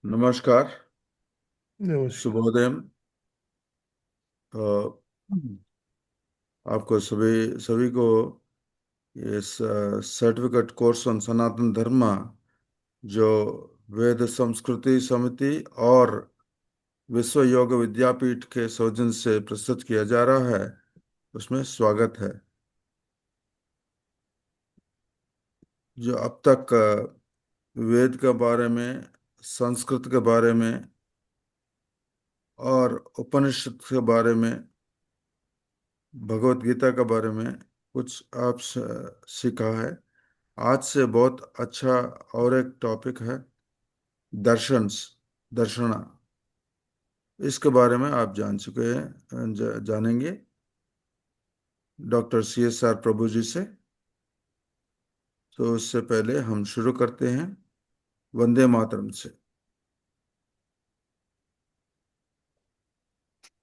नमस्कार। नमस्कार। शुभोदय। अ, आपको सभी सभी को इस सर्टिफिकेट कोर्स ऑन सनातन धर्म जो वेद संस्कृति समिति और विश्व योग विद्यापीठ के सौजन्य से प्रस्तुत किया जा रहा है, उसमें स्वागत है। जो अब तक वेद के बारे में, संस्कृत के बारे में और उपनिषद के बारे में, भगवत गीता के बारे में कुछ आप सीखा है। आज से बहुत अच्छा और एक टॉपिक है दर्शंस, दर्शना। इसके बारे में आप जान चुके हैं, जानेंगे डॉक्टर CSR प्रभु जी से। तो उससे पहले हम शुरू करते हैं वंदे मातरम से।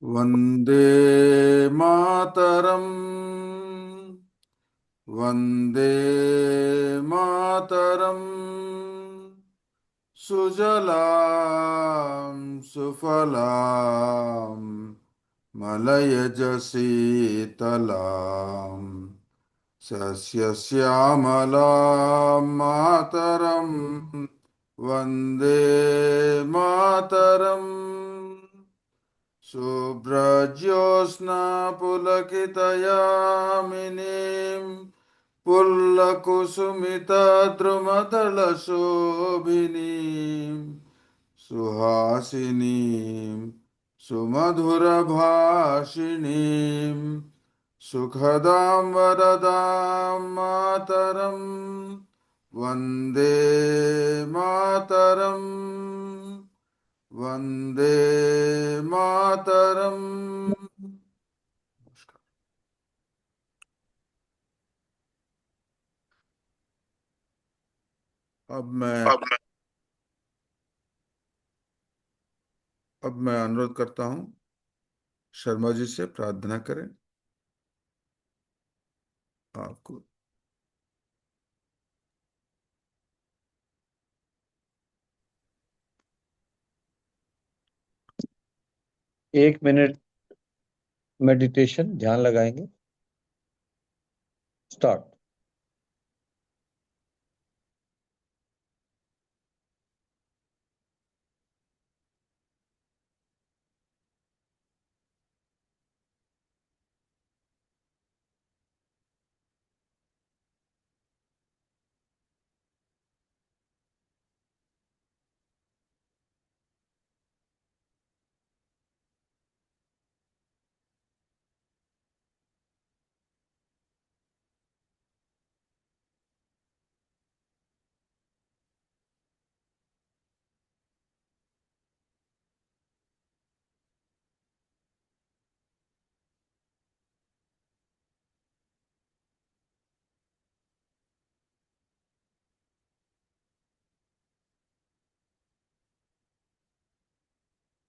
वंदे मातरम, वंदे मातरम, सुजलां सुफलां मलयज शीतलां सस्यश्यामलां मातरं वन्दे मातरम्। शुभ्रज्योत्स्ना पुलकितयामिनीं पुल्लकुसुमितद्रुमदलशोभिनीं सुहासिनीं सुमधुरभाषिणीं सुखदां वरदां मातरं वन्दे मातरम्। वन्दे मातरम्। अब मैं अब मैं अनुरोध करता हूँ, शर्मा जी से प्रार्थना करें आपको। एक मिनट मेडिटेशन ध्यान लगाएंगे। स्टार्ट।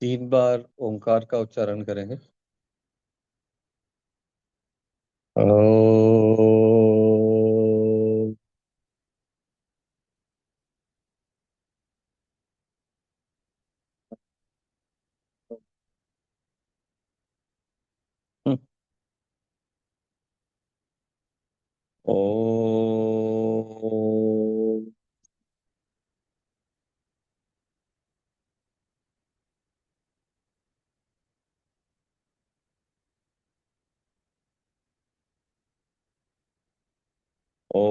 तीन बार ओंकार का उच्चारण करेंगे। ओ ओ ओ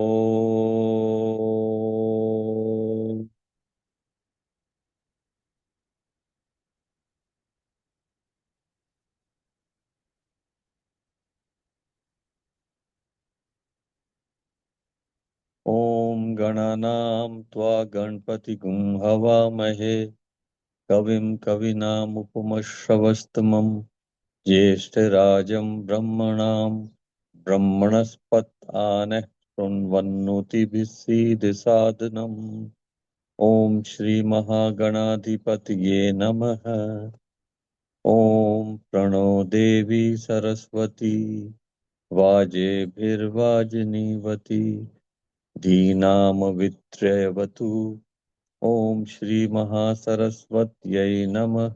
ॐ गणानां त्वा गणपतिगुं हवामहे कविं कवीनामुपमश्रवस्तमं ज्येष्ठराजं ब्रह्मणां ब्रह्मणस्पत आनः शृण्वन्नोतिभिः सीदसादनम्। ॐ श्रीमहागणाधिपतये नमः। ॐ प्रणो देवी सरस्वती वाजेभिर्वाजिनीवती धीनामवित्रयवतु। ओम श्री महासरस्वत्यै नमः।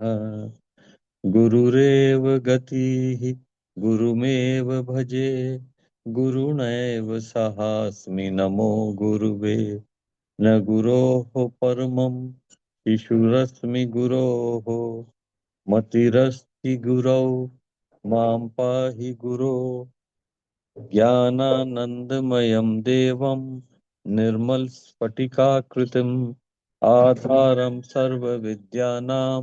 गुरुरेव गतिः गुरुमेव भजे, गुरुणैव सहास्मि नमो गुरुवे। न गुरोः परमं शिशुरस्मि गुरोः, मतिरस्ति गुरौ मां पाहि गुरो। ज्ञानानन्दमयं देवं निर्मलस्फटिकाकृतिम् आधारं सर्वविद्यानां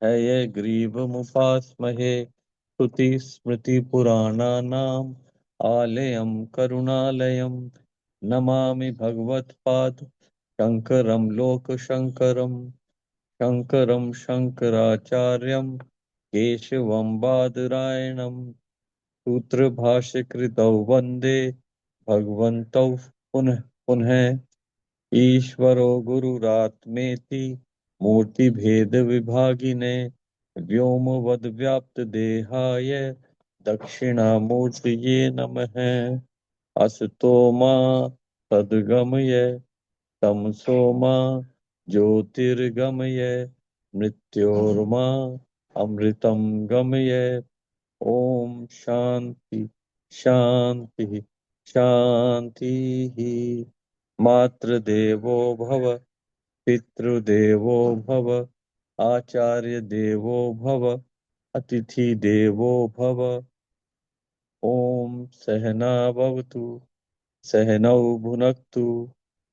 हयग्रीवमुपास्महे। श्रुतिस्मृतिपुराणानाम् आलयं करुणालयं नमामि भगवत्पाद शङ्करं लोकशङ्करं। शङ्करं शङ्कराचार्यं केशवं बादरायणं सूत्रभाष्यकृतौ वन्दे भगवन्तौ पुनः पुनः। ईश्वरो गुरुरात्मेति मूर्तिभेदविभागिने व्योमवद्व्याप्तदेहाय दक्षिणामूर्तये नमः। असतो मा सद्गमय तमसो मा ज्योतिर्गमय मृत्योर्मा अमृतं गमय। ओम शांति शांति शांति। मातृदेवो भव पितृदेवो भव आचार्य देवो भव अतिथि देवो भव। ओम सहना भवतु सहनौ भुनक्तु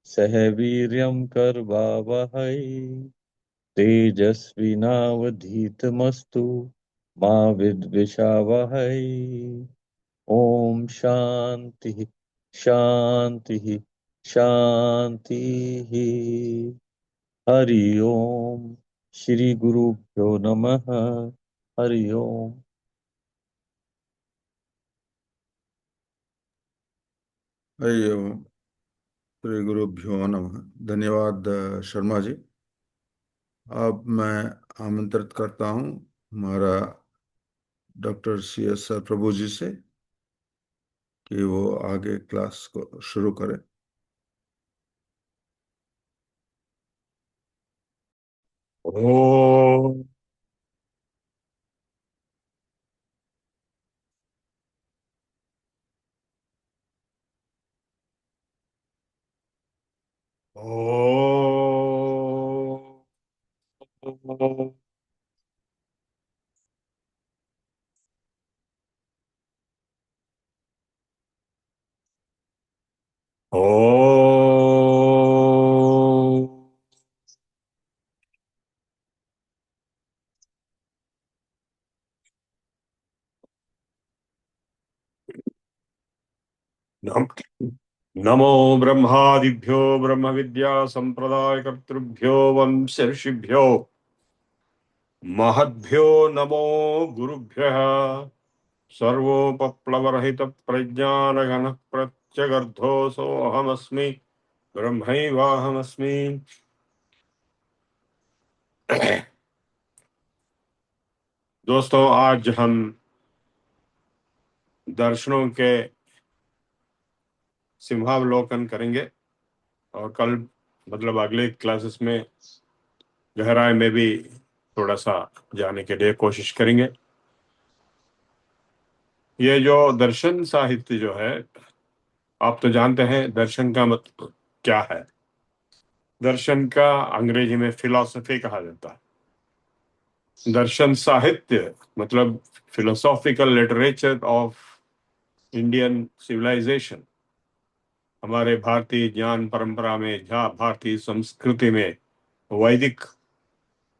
सह वीर्यं करवावहै तेजस्विनावधीतमस्तु मा विद्विषावहै। ओम शांति शांति शांति। हरि ओम। श्री गुरुभ्यो नमः। हरि ओम। हरि ओम। श्री गुरुभ्यो नमः। धन्यवाद शर्मा जी। अब मैं आमंत्रित करता हूँ हमारा डॉक्टर CS प्रभु जी से कि वो आगे क्लास को शुरू करें। ओम ओम ओम नम नमो ब्रह्मादिभ्यो ब्रह्म विद्या संप्रदाय कर्तृभ्यो वंश ऋषिभ्यो महद्भ्यो नमो गुरुभ्यः। सर्वोपप्लवरहित प्रज्ञानघन प्रत्यगर्धोऽसोऽहमस्मि ब्रह्मैवाहमस्मि। दोस्तों, आज हम दर्शनों के सिंहावलोकन करेंगे और कल मतलब अगले क्लासेस में गहराई में भी थोड़ा सा जाने के लिए कोशिश करेंगे। ये जो दर्शन साहित्य जो है, आप तो जानते हैं दर्शन का मतलब क्या है। दर्शन का अंग्रेजी में फिलॉसफी कहा जाता है। दर्शन साहित्य मतलब philosophical literature of Indian civilization. हमारे भारतीय ज्ञान परंपरा में, जहाँ भारतीय संस्कृति में, वैदिक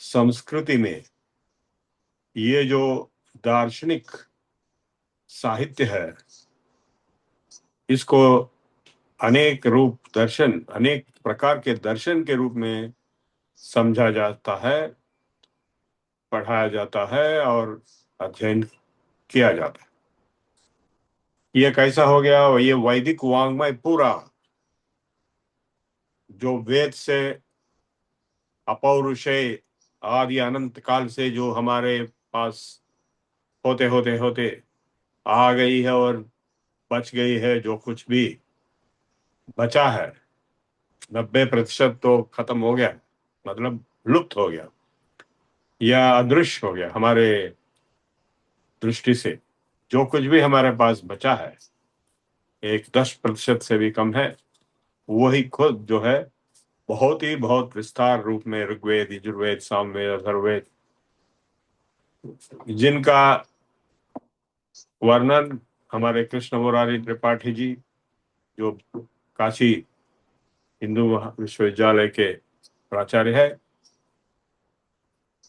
संस्कृति में ये जो दार्शनिक साहित्य है, इसको अनेक रूप दर्शन, अनेक प्रकार के दर्शन के रूप में समझा जाता है, पढ़ाया जाता है और अध्ययन किया जाता है। ये कैसा हो गया? ये वैदिक वाङ्मय पूरा जो वेद से अपौरुषेय आदि अनंत काल से जो हमारे पास होते होते होते आ गई है और बच गई है, जो कुछ भी बचा है 90% तो खत्म हो गया। मतलब लुप्त हो गया या अदृश्य हो गया हमारे दृष्टि से। जो कुछ भी हमारे पास बचा है, एक 10% से भी कम है, वही खुद जो है बहुत विस्तार रूप में ऋग्वेद, यजुर्वेद, सामवेद, अथर्ववेद, जिनका वर्णन हमारे कृष्ण मुरारी त्रिपाठी जी, जो काशी हिंदू विश्वविद्यालय के प्राचार्य है,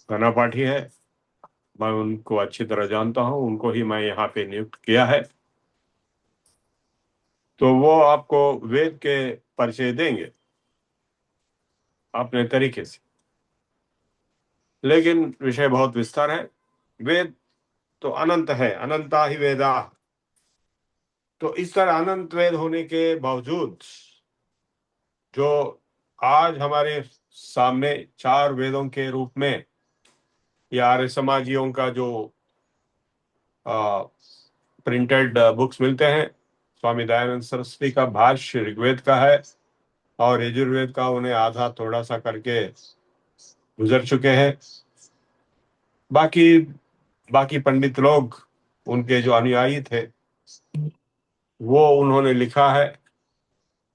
घनापाठी है, मैं उनको अच्छी तरह जानता हूं, उनको ही मैं यहाँ पे नियुक्त किया है। तो वो आपको वेद के परिचय देंगे अपने तरीके से, लेकिन विषय बहुत विस्तार है। वेद तो अनंत है, अनंता ही वेदा। तो इस तरह अनंत वेद होने के बावजूद जो आज हमारे सामने 4 वेदों के रूप में या आर्य समाजियों का जो प्रिंटेड बुक्स मिलते हैं, स्वामी दयानंद सरस्वती का भाष्य ऋग्वेद का है और यजुर्वेद का उन्हें आधा थोड़ा सा करके गुजर चुके हैं। बाकी बाकी पंडित लोग, उनके जो अनुयायी थे, वो उन्होंने लिखा है।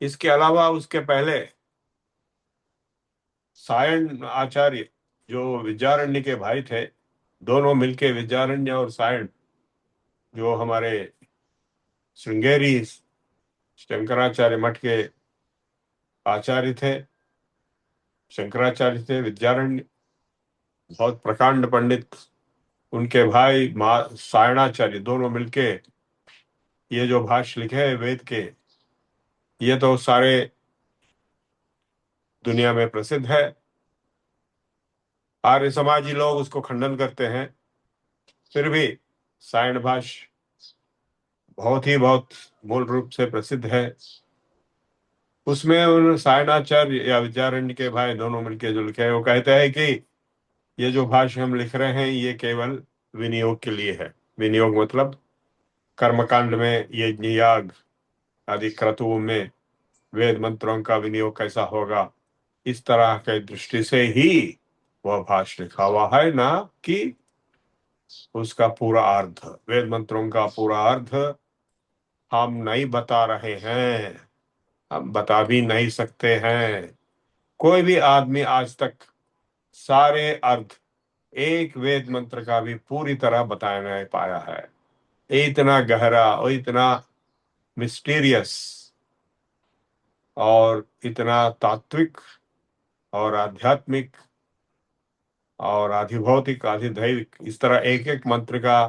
इसके अलावा उसके पहले सायण आचार्य, जो विद्यारण्य के भाई थे, दोनों मिलके विद्यारण्य और सायण, जो हमारे श्रृंगेरी शंकराचार्य मठ के आचार्य थे, शंकराचार्य थे, विद्यारण्य बहुत प्रकांड पंडित, उनके भाई सायणाचार्य, दोनों मिलके ये जो भाष्य लिखे हैं वेद के, ये तो सारे दुनिया में प्रसिद्ध है। आर्य समाजी लोग उसको खंडन करते हैं, फिर भी सायण भाष्य बहुत मूल रूप से प्रसिद्ध है। उसमें उन सायणाचार्य या विद्यारण्य के भाई दोनों मिलके जो लिखे हैं, वो कहते हैं कि ये जो भाष्य हम लिख रहे हैं ये केवल विनियोग के लिए है। विनियोग मतलब कर्मकांड में, यज्ञ याग आदि क्रतुओं में वेद मंत्रों का विनियोग कैसा होगा, इस तरह के दृष्टि से ही वह भाष्य लिखा हुआ है, ना कि उसका पूरा अर्थ, वेद मंत्रों का पूरा अर्थ हम नहीं बता रहे हैं, हम बता भी नहीं सकते हैं। कोई भी आदमी आज तक सारे अर्थ एक वेद मंत्र का भी पूरी तरह बता नहीं पाया है। इतना गहरा और इतना मिस्टीरियस और इतना तात्विक और आध्यात्मिक और आधिभौतिक, आधिदैविक, इस तरह एक एक मंत्र का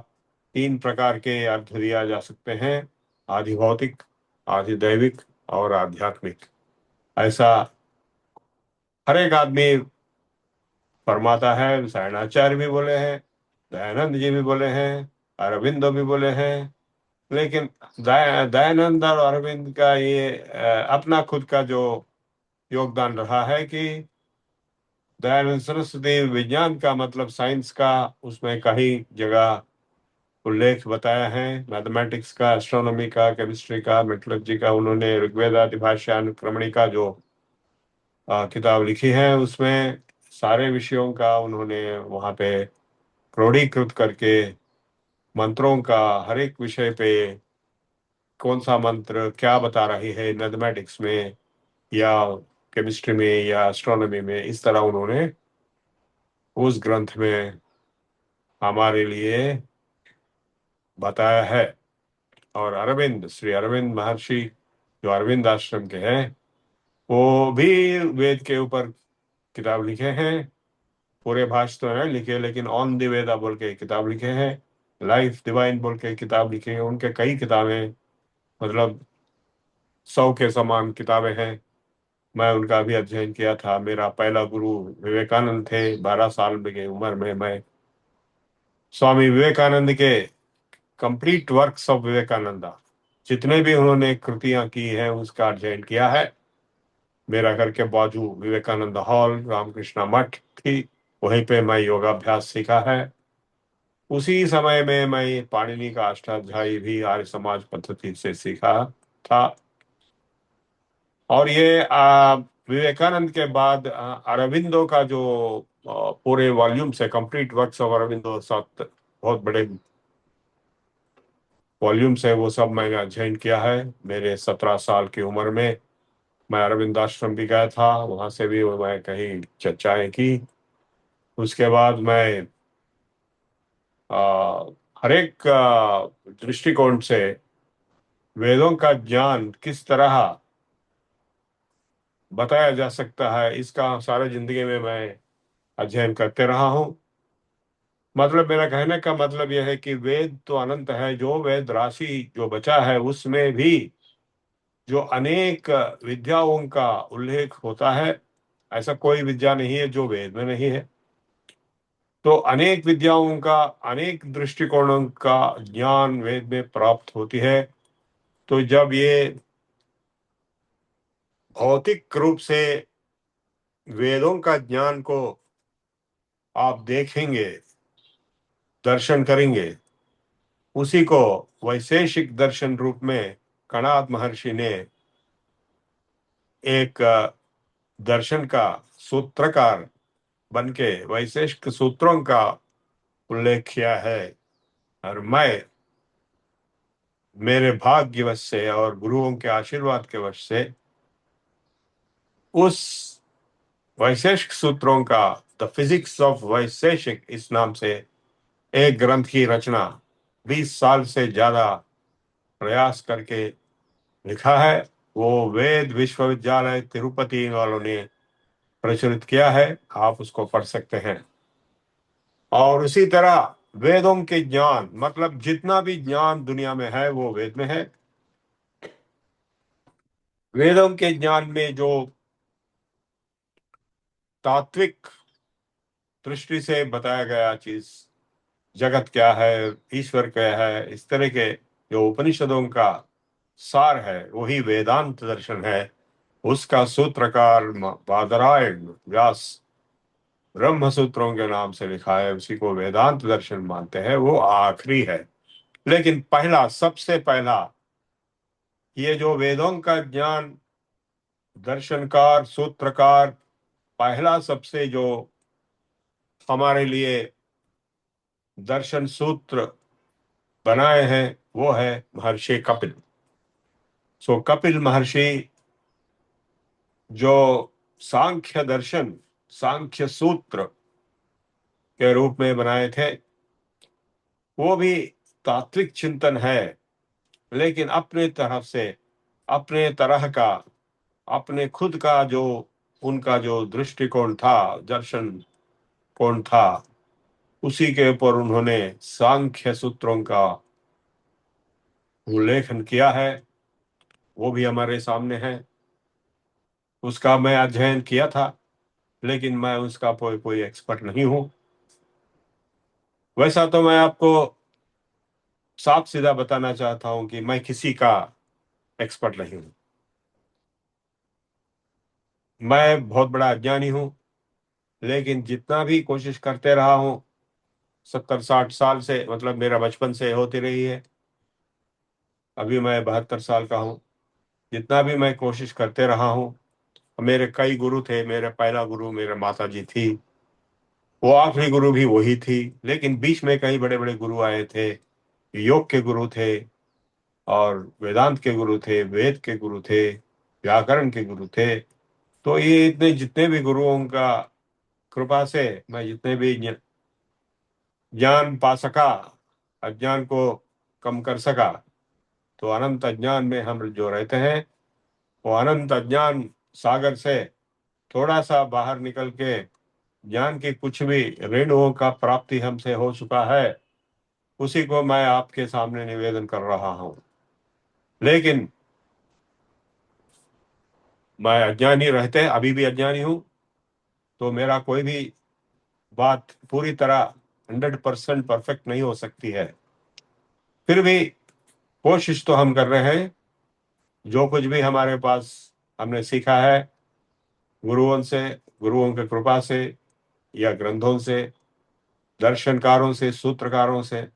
3 प्रकार के अर्थ दिया जा सकते हैं, आधिभौतिक, आधिदैविक और आध्यात्मिक। ऐसा हर एक आदमी फरमाता है। सायणाचार्य भी बोले हैं, दयानंद जी भी बोले हैं, अरविंदो भी बोले हैं। लेकिन दयानंद और अरविंद का ये अपना खुद का जो योगदान रहा है कि दयानंद सरस्वती विज्ञान का मतलब साइंस का, उसमें कई जगह उल्लेख बताया है। मैथमेटिक्स का, एस्ट्रोनॉमी का, केमिस्ट्री का, मेट्रोलॉजी का, उन्होंने ऋग्वेद आदि भाष्य अनुक्रमणी का जो किताब लिखी है, उसमें सारे विषयों का उन्होंने वहाँ पे क्रोडीकृत करके मंत्रों का हर एक विषय पे कौन सा मंत्र क्या बता रही है, मैथमेटिक्स में या केमिस्ट्री में या एस्ट्रोनॉमी में, इस तरह उन्होंने उस ग्रंथ में हमारे लिए बताया है। और अरविंद, श्री अरविंद महर्षि, जो अरविंद आश्रम के हैं, वो भी वेद के ऊपर किताब लिखे हैं। पूरे भाष्य तो नहीं लिखे, लेकिन ऑन द वेदा बोल के किताब लिखे हैं, लाइफ डिवाइन बोल के किताब लिखे हैं। उनके कई किताबें, मतलब 100 के समान किताबें हैं। मैं उनका भी अध्ययन किया था। मेरा पहला गुरु विवेकानंद थे। 12 साल की उम्र में मैं स्वामी विवेकानंद के कंप्लीट वर्क्स ऑफ विवेकानंदा, जितने भी उन्होंने कृतियां की हैं, उसका अध्ययन किया है। मेरा घर के बाजू विवेकानंद हॉल, रामकृष्ण मठ थी, वहीं पे मैं योगाभ्यास सीखा है। उसी समय में मैं पाणिनि का अष्टाध्यायी भी आर्य समाज पद्धति से सीखा था। और ये विवेकानंद के बाद अरविंदो का जो पूरे वॉल्यूम्स है, कंप्लीट वर्क्स ऑफ अरविंदो, 7 बहुत बड़े वॉल्यूम्स है, वो सब मैंने अध्ययन किया है। मेरे 17 साल की उम्र में मैं अरविंद आश्रम भी गया था, वहां से भी मैं कहीं चर्चाएं की। उसके बाद मैं आ, हर एक दृष्टिकोण से वेदों का ज्ञान किस तरह बताया जा सकता है, इसका सारा जिंदगी में मैं अध्ययन करते रहा हूँ। मतलब मेरा कहने का मतलब यह है कि वेद तो अनंत है, जो वेद राशि जो बचा है उसमें भी जो अनेक विद्याओं का उल्लेख होता है, ऐसा कोई विद्या नहीं है जो वेद में नहीं है। तो अनेक विद्याओं का, अनेक दृष्टिकोणों का ज्ञान वेद में प्राप्त होती है। तो जब ये भौतिक रूप से वेदों का ज्ञान को आप देखेंगे, दर्शन करेंगे, उसी को वैशेषिक दर्शन रूप में कणाद महर्षि ने एक दर्शन का सूत्रकार बनके वैशेषिक सूत्रों का उल्लेख किया है। और मैं मेरे भाग्यवश से और गुरुओं के आशीर्वाद के वश से उस वैशेषिक सूत्रों का, द फिजिक्स ऑफ वैशेषिक, इस नाम से एक ग्रंथ की रचना 20 साल से ज्यादा प्रयास करके लिखा है। वो वेद विश्वविद्यालय तिरुपति वालों ने प्रचलित किया है, आप उसको पढ़ सकते हैं। और उसी तरह वेदों के ज्ञान, मतलब जितना भी ज्ञान दुनिया में है वो वेद में है। वेदों के ज्ञान में जो तात्विक दृष्टि से बताया गया चीज, जगत क्या है, ईश्वर क्या है, इस तरह के जो उपनिषदों का सार है, वही वेदांत दर्शन है। उसका सूत्रकार बादरायण व्यास ब्रह्म सूत्रों के नाम से लिखा है, उसी को वेदांत दर्शन मानते हैं। वो आखिरी है, लेकिन पहला, सबसे पहला ये जो वेदों का ज्ञान दर्शनकार, सूत्रकार, पहला सबसे जो हमारे लिए दर्शन सूत्र बनाए हैं वो है महर्षि कपिल। सो कपिल महर्षि जो सांख्य दर्शन, सांख्य सूत्र के रूप में बनाए थे, वो भी तात्विक चिंतन है, लेकिन अपने तरफ से, अपने तरह का, अपने खुद का जो उनका जो दृष्टिकोण था, दर्शन कोण था, उसी के ऊपर उन्होंने सांख्य सूत्रों का उल्लेखन किया है। वो भी हमारे सामने है। उसका मैं अध्ययन किया था, लेकिन मैं उसका कोई एक्सपर्ट नहीं हूं। वैसा तो मैं आपको साफ सीधा बताना चाहता हूं कि मैं किसी का एक्सपर्ट नहीं हूं। मैं बहुत बड़ा अज्ञानी हूं, लेकिन जितना भी कोशिश करते रहा हूं, 70-60 साल से, मतलब मेरा बचपन से होती रही है, अभी मैं 72 साल का हूं। जितना भी मैं कोशिश करते रहा हूं, मेरे कई गुरु थे। मेरे पहला गुरु मेरे माता जी थी, वो आखिरी गुरु भी वही थी, लेकिन बीच में कई बड़े बड़े गुरु आए थे। योग के गुरु थे, और वेदांत के गुरु थे, वेद के गुरु थे, व्याकरण के गुरु थे। तो ये इतने जितने भी गुरुओं का कृपा से मैं जितने भी ज्ञान पा सका, अज्ञान को कम कर सका। तो अनंत अज्ञान में हम जो रहते हैं, वो अनंत अज्ञान सागर से थोड़ा सा बाहर निकल के ज्ञान की कुछ भी रेणुओं का प्राप्ति हमसे हो चुका है, उसी को मैं आपके सामने निवेदन कर रहा हूं। लेकिन मैं अज्ञानी रहते, अभी भी अज्ञानी हूं, तो मेरा कोई भी बात पूरी तरह 100% परफेक्ट नहीं हो सकती है। फिर भी कोशिश तो हम कर रहे हैं। जो कुछ भी हमारे पास हमने सीखा है गुरुओं से, गुरुओं की कृपा से, या ग्रंथों से, दर्शनकारों से, सूत्रकारों से,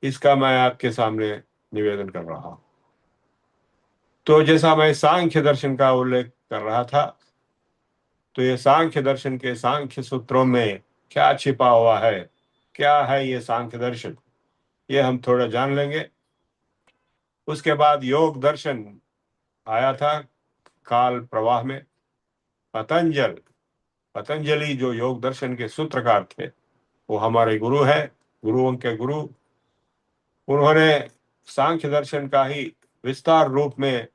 इसका मैं आपके सामने निवेदन कर रहा हूं। तो जैसा मैं सांख्य दर्शन का उल्लेख कर रहा था, तो ये सांख्य दर्शन के सांख्य सूत्रों में क्या छिपा हुआ है, क्या है ये सांख्य दर्शन, ये हम थोड़ा जान लेंगे। उसके बाद योग दर्शन आया था काल प्रवाह में। पतंजलि जो योग दर्शन के सूत्रकार थे, वो हमारे गुरु है, गुरुओं के गुरु। उन्होंने सांख्य दर्शन का ही विस्तार रूप में,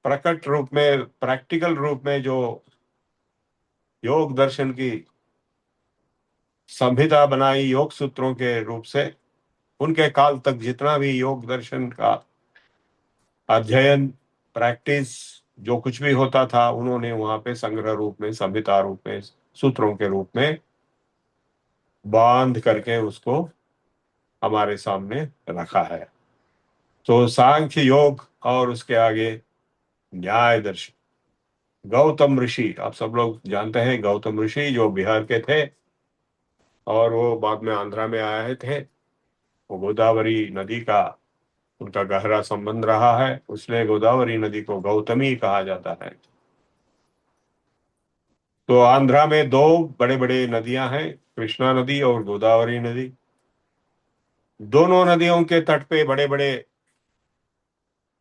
प्रकट रूप में, प्रैक्टिकल रूप में जो योग दर्शन की संहिता बनाई योग सूत्रों के रूप से, उनके काल तक जितना भी योग दर्शन का अध्ययन, प्रैक्टिस, जो कुछ भी होता था, उन्होंने वहां पे संग्रह रूप में, संहिता रूप में, सूत्रों के रूप में बांध करके उसको हमारे सामने रखा है। तो सांख्य योग और उसके आगे न्याय दर्शन। गौतम ऋषि, आप सब लोग जानते हैं, गौतम ऋषि जो बिहार के थे और वो बाद में आंध्रा में आए थे। वो गोदावरी नदी का उनका गहरा संबंध रहा है, इसलिए गोदावरी नदी को गौतमी कहा जाता है। तो आंध्रा में दो बड़े बड़े नदियां हैं, कृष्णा नदी और गोदावरी नदी। दोनों नदियों के तट पे बड़े बड़े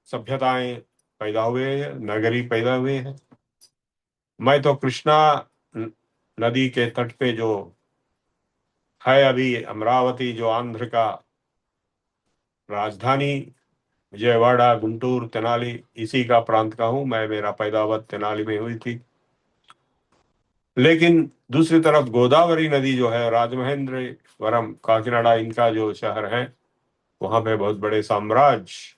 सभ्यताएं पैदा हुए हैं, नगरी पैदा हुए हैं। मैं तो कृष्णा नदी के तट पे जो है अभी अमरावती, जो आंध्र का राजधानी, विजयवाड़ा, गुंटूर, तेनाली, इसी का प्रांत का हूं मैं। मेरा पैदावार तेनाली में हुई थी। लेकिन दूसरी तरफ गोदावरी नदी जो है, राजमहेंद्रवरम, काकीनाडा, इनका जो शहर है, वहां पे बहुत बड़े साम्राज्य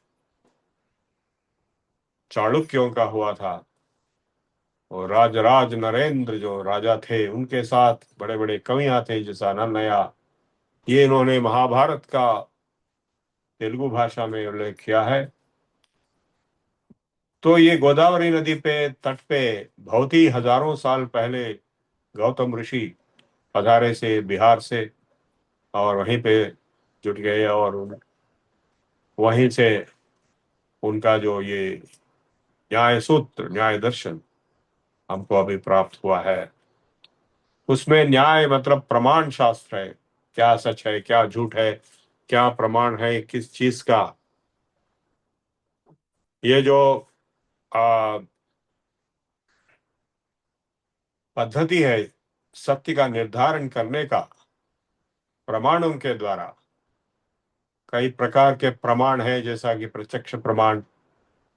चालुक्यों का हुआ था। और राजराज नरेंद्र जो राजा थे, उनके साथ बड़े बड़े कवियां थे, जैसा नन्नया। ये इन्होंने महाभारत का तेलुगु भाषा में उल्लेख किया है। तो ये गोदावरी नदी पे तट पे बहुत ही हजारों साल पहले गौतम ऋषि पधारे से बिहार से, और वहीं पे जुट गए, और वहीं से उनका जो ये न्याय सूत्र, न्याय दर्शन हमको अभी प्राप्त हुआ है। उसमें न्याय मतलब प्रमाण शास्त्र है, क्या सच है, क्या झूठ है, क्या प्रमाण है किस चीज का। ये जो आ, पद्धति है सत्य का निर्धारण करने का, प्रमाणों के द्वारा, कई प्रकार के प्रमाण है, जैसा कि प्रत्यक्ष प्रमाण,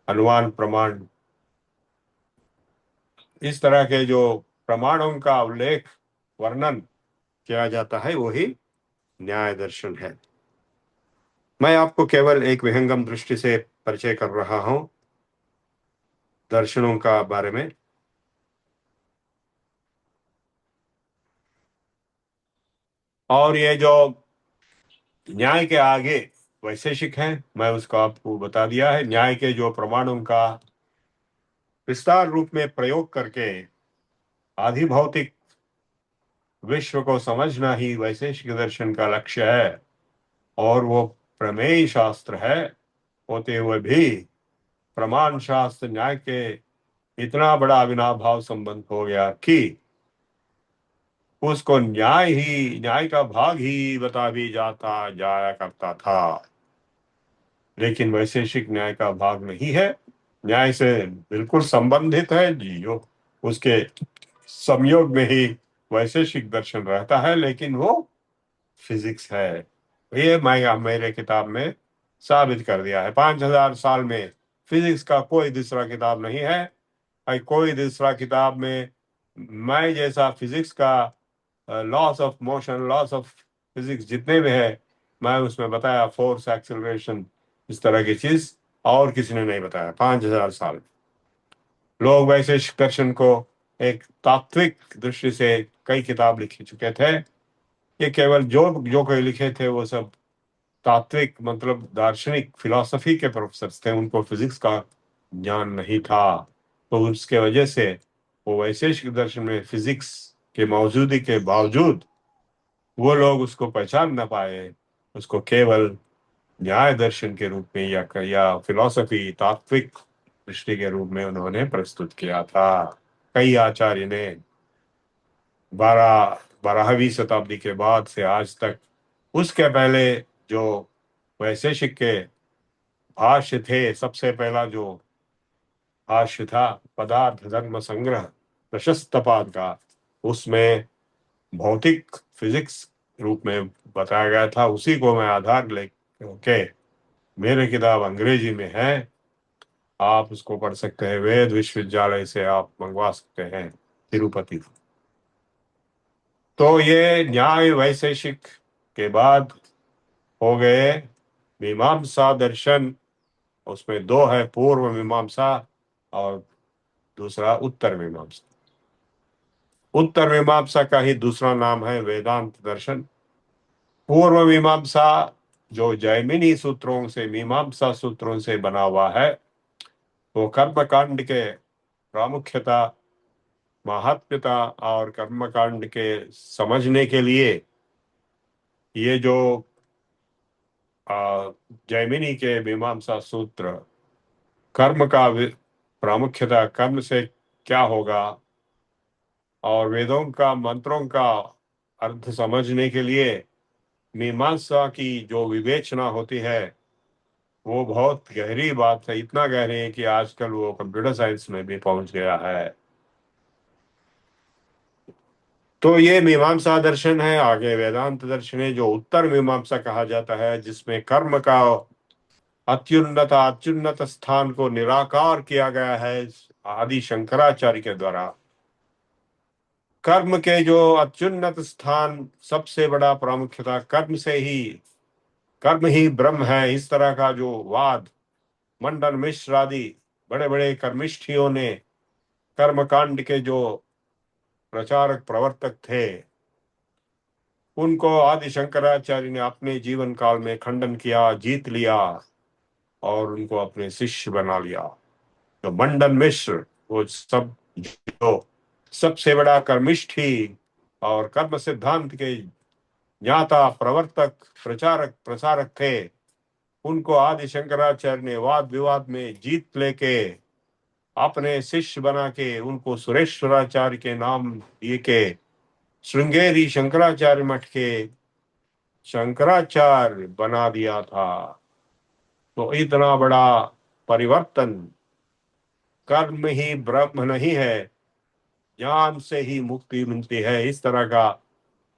अनुमान प्रमाण, इस तरह के जो प्रमाणों का उल्लेख, वर्णन किया जाता है, वही न्याय दर्शन है। मैं आपको केवल एक विहंगम दृष्टि से परिचय कर रहा हूं दर्शनों का बारे में। और ये जो न्याय के आगे वैशेषिक है, मैं उसको आपको बता दिया है। न्याय के जो प्रमाणों का विस्तार रूप में प्रयोग करके आधिभौतिक विश्व को समझना ही वैशेषिक दर्शन का लक्ष्य है। और वो प्रमेय शास्त्र है होते हुए भी प्रमाण शास्त्र न्याय के इतना बड़ा अविनाभाव संबंध हो गया कि उसको न्याय का भाग ही बता भी जाता जाया करता था। लेकिन वैशेषिक न्याय का भाग नहीं है, न्याय से बिल्कुल संबंधित है जी। जो उसके संयोग में ही वैशेषिक दर्शन रहता है, लेकिन वो फिजिक्स है। ये मैं मेरे किताब में साबित कर दिया है। 5000 साल में फिजिक्स का कोई दूसरा किताब नहीं है। कोई दूसरा किताब में मैं जैसा फिजिक्स का loss of motion, loss of physics जितने भी है, मैं उसमें बताया, फोर्स, एक्सेलरेशन, इस तरह की चीज और किसी ने नहीं बताया। 5000 साल लोग वैशेषिक दर्शन को एक तात्विक दृष्टि से कई किताब लिख चुके थे। ये केवल जो जो कोई लिखे थे वो सब तात्विक मतलब दार्शनिक फिलॉसफी के प्रोफेसर थे, उनको फिजिक्स का ज्ञान नहीं था। तो उसके वजह से वो वैशेषिक दर्शन में फिजिक्स के मौजूदगी के बावजूद वो लोग उसको पहचान न पाए। उसको केवल न्याय दर्शन के रूप में या फिलॉसफी, तात्विक दृष्टि के रूप में उन्होंने प्रस्तुत किया था। कई आचार्य ने 12वीं शताब्दी के बाद से आज तक, उसके पहले जो वैशेषिक के भाष्य थे, सबसे पहला जो भाष्य था पदार्थ धर्म संग्रह प्रशस्त पाद का, उसमें भौतिक फिजिक्स रूप में बताया गया था। उसी को मैं आधार लेके, मेरे किताब अंग्रेजी में है, आप उसको पढ़ सकते हैं, वेद विश्वविद्यालय से आप मंगवा सकते हैं, तिरुपति। तो ये न्याय वैशेषिक के बाद हो गए मीमांसा दर्शन। उसमें दो है, पूर्व मीमांसा और दूसरा उत्तर मीमांसा। उत्तर मीमांसा का ही दूसरा नाम है वेदांत दर्शन। पूर्व मीमांसा जो जैमिनी सूत्रों से, मीमांसा सूत्रों से बना हुआ है, वो कर्मकांड के प्रामुख्यता, महात्म्यता और कर्मकांड के समझने के लिए ये जो जैमिनी के मीमांसा सूत्र, कर्म का प्रामुख्यता, कर्म से क्या होगा, और वेदों का मंत्रों का अर्थ समझने के लिए मीमांसा की जो विवेचना होती है, वो बहुत गहरी बात है। इतना गहरी है कि आजकल वो कंप्यूटर साइंस में भी पहुंच गया है। तो ये मीमांसा दर्शन है। आगे वेदांत दर्शन है, जो उत्तर मीमांसा कहा जाता है, जिसमें कर्म का अत्युन्नत स्थान को निराकार किया गया है आदि शंकराचार्य के द्वारा। कर्म के जो अत्युन्नत स्थान, सबसे बड़ा प्रामुख्यता कर्म से ही, कर्म ही ब्रह्म है, इस तरह का जो वाद मंडन मिश्र आदि बड़े बड़े कर्मिष्ठियों ने, कर्मकांड के जो प्रचारक प्रवर्तक थे, उनको आदि शंकराचार्य ने अपने जीवन काल में खंडन किया, जीत लिया और उनको अपने शिष्य बना लिया। तो मंडन मिश्र, वो सब जो सबसे बड़ा कर्मिष्ठी और कर्म सिद्धांत के ज्ञाता, प्रवर्तक, प्रचारक, प्रसारक थे, उनको आदि शंकराचार्य ने वाद विवाद में जीत लेके अपने शिष्य बना के उनको सुरेश्वराचार्य के नाम दिए के श्रृंगेरी शंकराचार्य मठ के शंकराचार्य बना दिया था। तो इतना बड़ा परिवर्तन, कर्म ही ब्रह्म नहीं है, ज्ञान से ही मुक्ति मिलती है, इस तरह का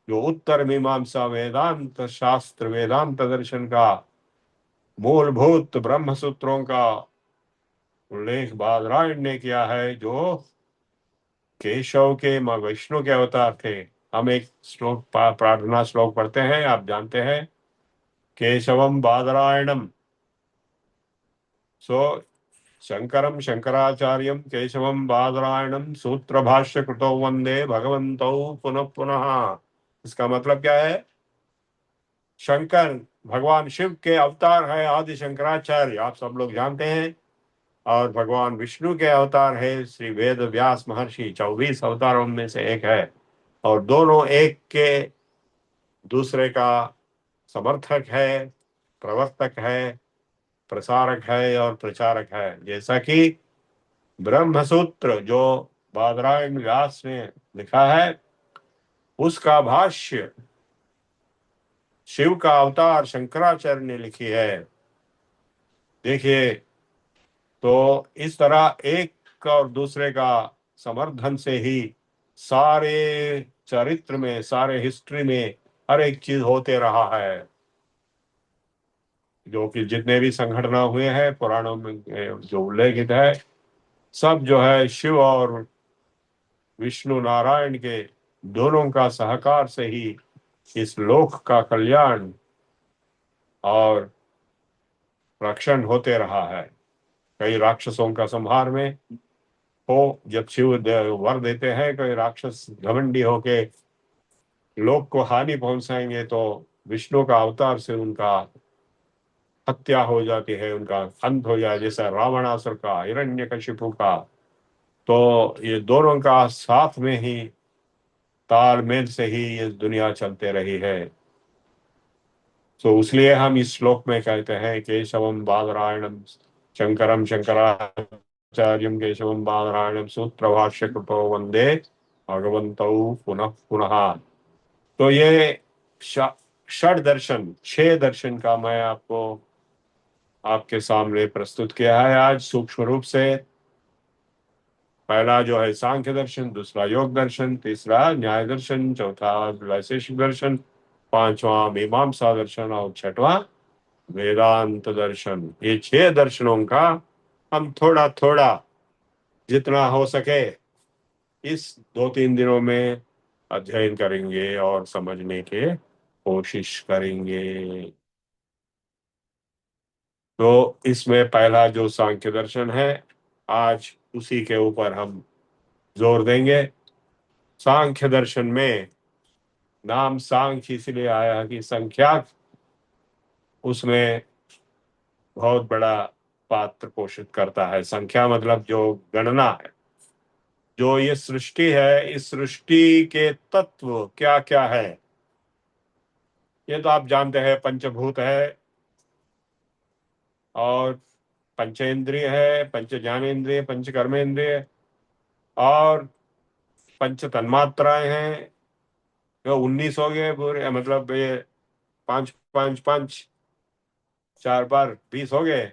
जो उत्तर मीमांसा वेदांत शास्त्र, वेदांत दर्शन का मूलभूत ब्रह्म सूत्रों का उल्लेख बादरायण ने किया है, जो केशव के माँ वैष्णु के अवतार थे। हम एक श्लोक, प्रार्थना श्लोक पढ़ते हैं, आप जानते हैं, केशवम बादरायणम। सो शंकरम शंकराचार्यम केशवम बादरायणम सूत्र भाष्य कृतो वंदे भगवंतौ पुनः पुनः। इसका मतलब क्या है? शंकर भगवान शिव के अवतार है आदि शंकराचार्य, आप सब लोग जानते हैं, और भगवान विष्णु के अवतार है श्री वेद व्यास महर्षि, 24 अवतारों में से एक है, और दोनों एक के दूसरे का समर्थक है, प्रवर्तक है, प्रसारक है और प्रचारक है। जैसा कि ब्रह्मसूत्र जो बादरायण व्यास ने लिखा है, उसका भाष्य शिव का अवतार शंकराचार्य ने लिखी है। देखिए, तो इस तरह एक और दूसरे का समर्थन से ही सारे चरित्र में, सारे हिस्ट्री में हर एक चीज होते रहा है। जो कि जितने भी संघटना हुए हैं पुराणों में जो उल्लेखित है, सब जो है शिव और विष्णु नारायण के दोनों का सहकार से ही इस लोक का कल्याण और रक्षण होते रहा है। कई राक्षसों का संहार में हो, जब शिव वर देते हैं, कई राक्षस घमंडी होके लोक को हानि पहुंचाएंगे, तो विष्णु का अवतार से उनका हत्या हो जाती है, उनका अंत हो जाए, जैसा रावणासुर का, हिरण्यकशिपु का। तो ये दोनों का साथ में ही, तालमेल से ही ये दुनिया चलते रही है। तो इसलिए हम इस श्लोक में कहते हैं केशवम बादरायणम शंकरम शंकरा आचार्यं केशवं बादरायणं सूत्रभाष्य कृतो वंदे भगवन्तौ पुनः पुनः। तो ये षड दर्शन, 6 दर्शन का मैं आपको आपके सामने प्रस्तुत किया है आज सूक्ष्म रूप से। पहला जो है सांख्य दर्शन, दूसरा योग दर्शन, तीसरा न्याय दर्शन, चौथा वैशेषिक दर्शन, पांचवा मीमांसा दर्शन और छठवां वेदांत दर्शन। ये 6 दर्शनों का हम थोड़ा थोड़ा जितना हो सके इस 2-3 दिनों में अध्ययन करेंगे और समझने के कोशिश करेंगे। तो इसमें पहला जो सांख्य दर्शन है, आज उसी के ऊपर हम जोर देंगे। सांख्य दर्शन में नाम सांख्य इसलिए आया कि संख्या उसमें बहुत बड़ा पात्र पोषित करता है। संख्या मतलब जो गणना है, जो ये सृष्टि है, इस सृष्टि के तत्व क्या क्या है ये तो आप जानते हैं। पंचभूत है और पंचेंद्रिय है, पंच ज्ञानेन्द्रिय, पंच कर्मेंद्रिय और पंच तन्मात्राएं हैं। तो 19 हो गए पूरे, मतलब ये 5 5 5 4 बार 20 हो गए।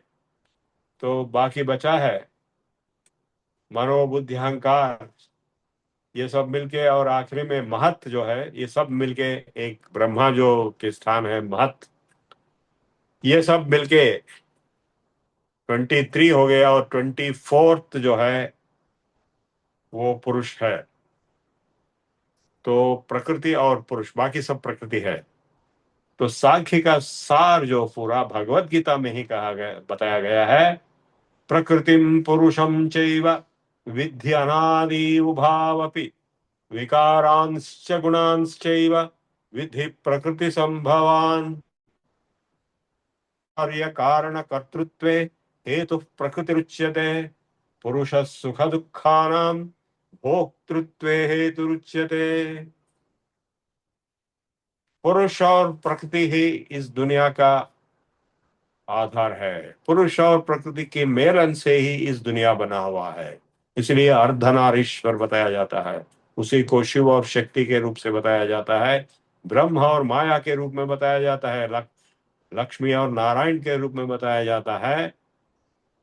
तो बाकी बचा है मनोबुद्धि अहंकार, ये सब मिलके, और आखिरी में महत जो है, ये सब मिलके एक ब्रह्मा जो के स्थान है महत, ये सब मिलके 23 हो गया। और 24th जो है वो पुरुष है। तो प्रकृति और पुरुष, बाकी सब प्रकृति है। तो सांख्य का सार जो पूरा भगवत गीता में ही कहा गया, बताया गया है, प्रकृतिम पुरुषम चैव विद्धि अनादि उभावपि विकारांश्च गुणांश्चैव विद्धि प्रकृति संभवान कार्य कारण कर्तृत्वे हेतु प्रकृतिरुच्यते पुरुष सुख दुखानां भोक्तृत्वे हेतुरुच्यते। पुरुष और प्रकृति ही इस दुनिया का आधार है। पुरुष और प्रकृति के मेलन से ही इस दुनिया बना हुआ है। इसलिए अर्धनारीश्वर बताया जाता है। उसी को शिव और शक्ति के रूप से बताया जाता है, ब्रह्म और माया के रूप में बताया जाता है, लक्ष्मी और नारायण के रूप में बताया जाता है।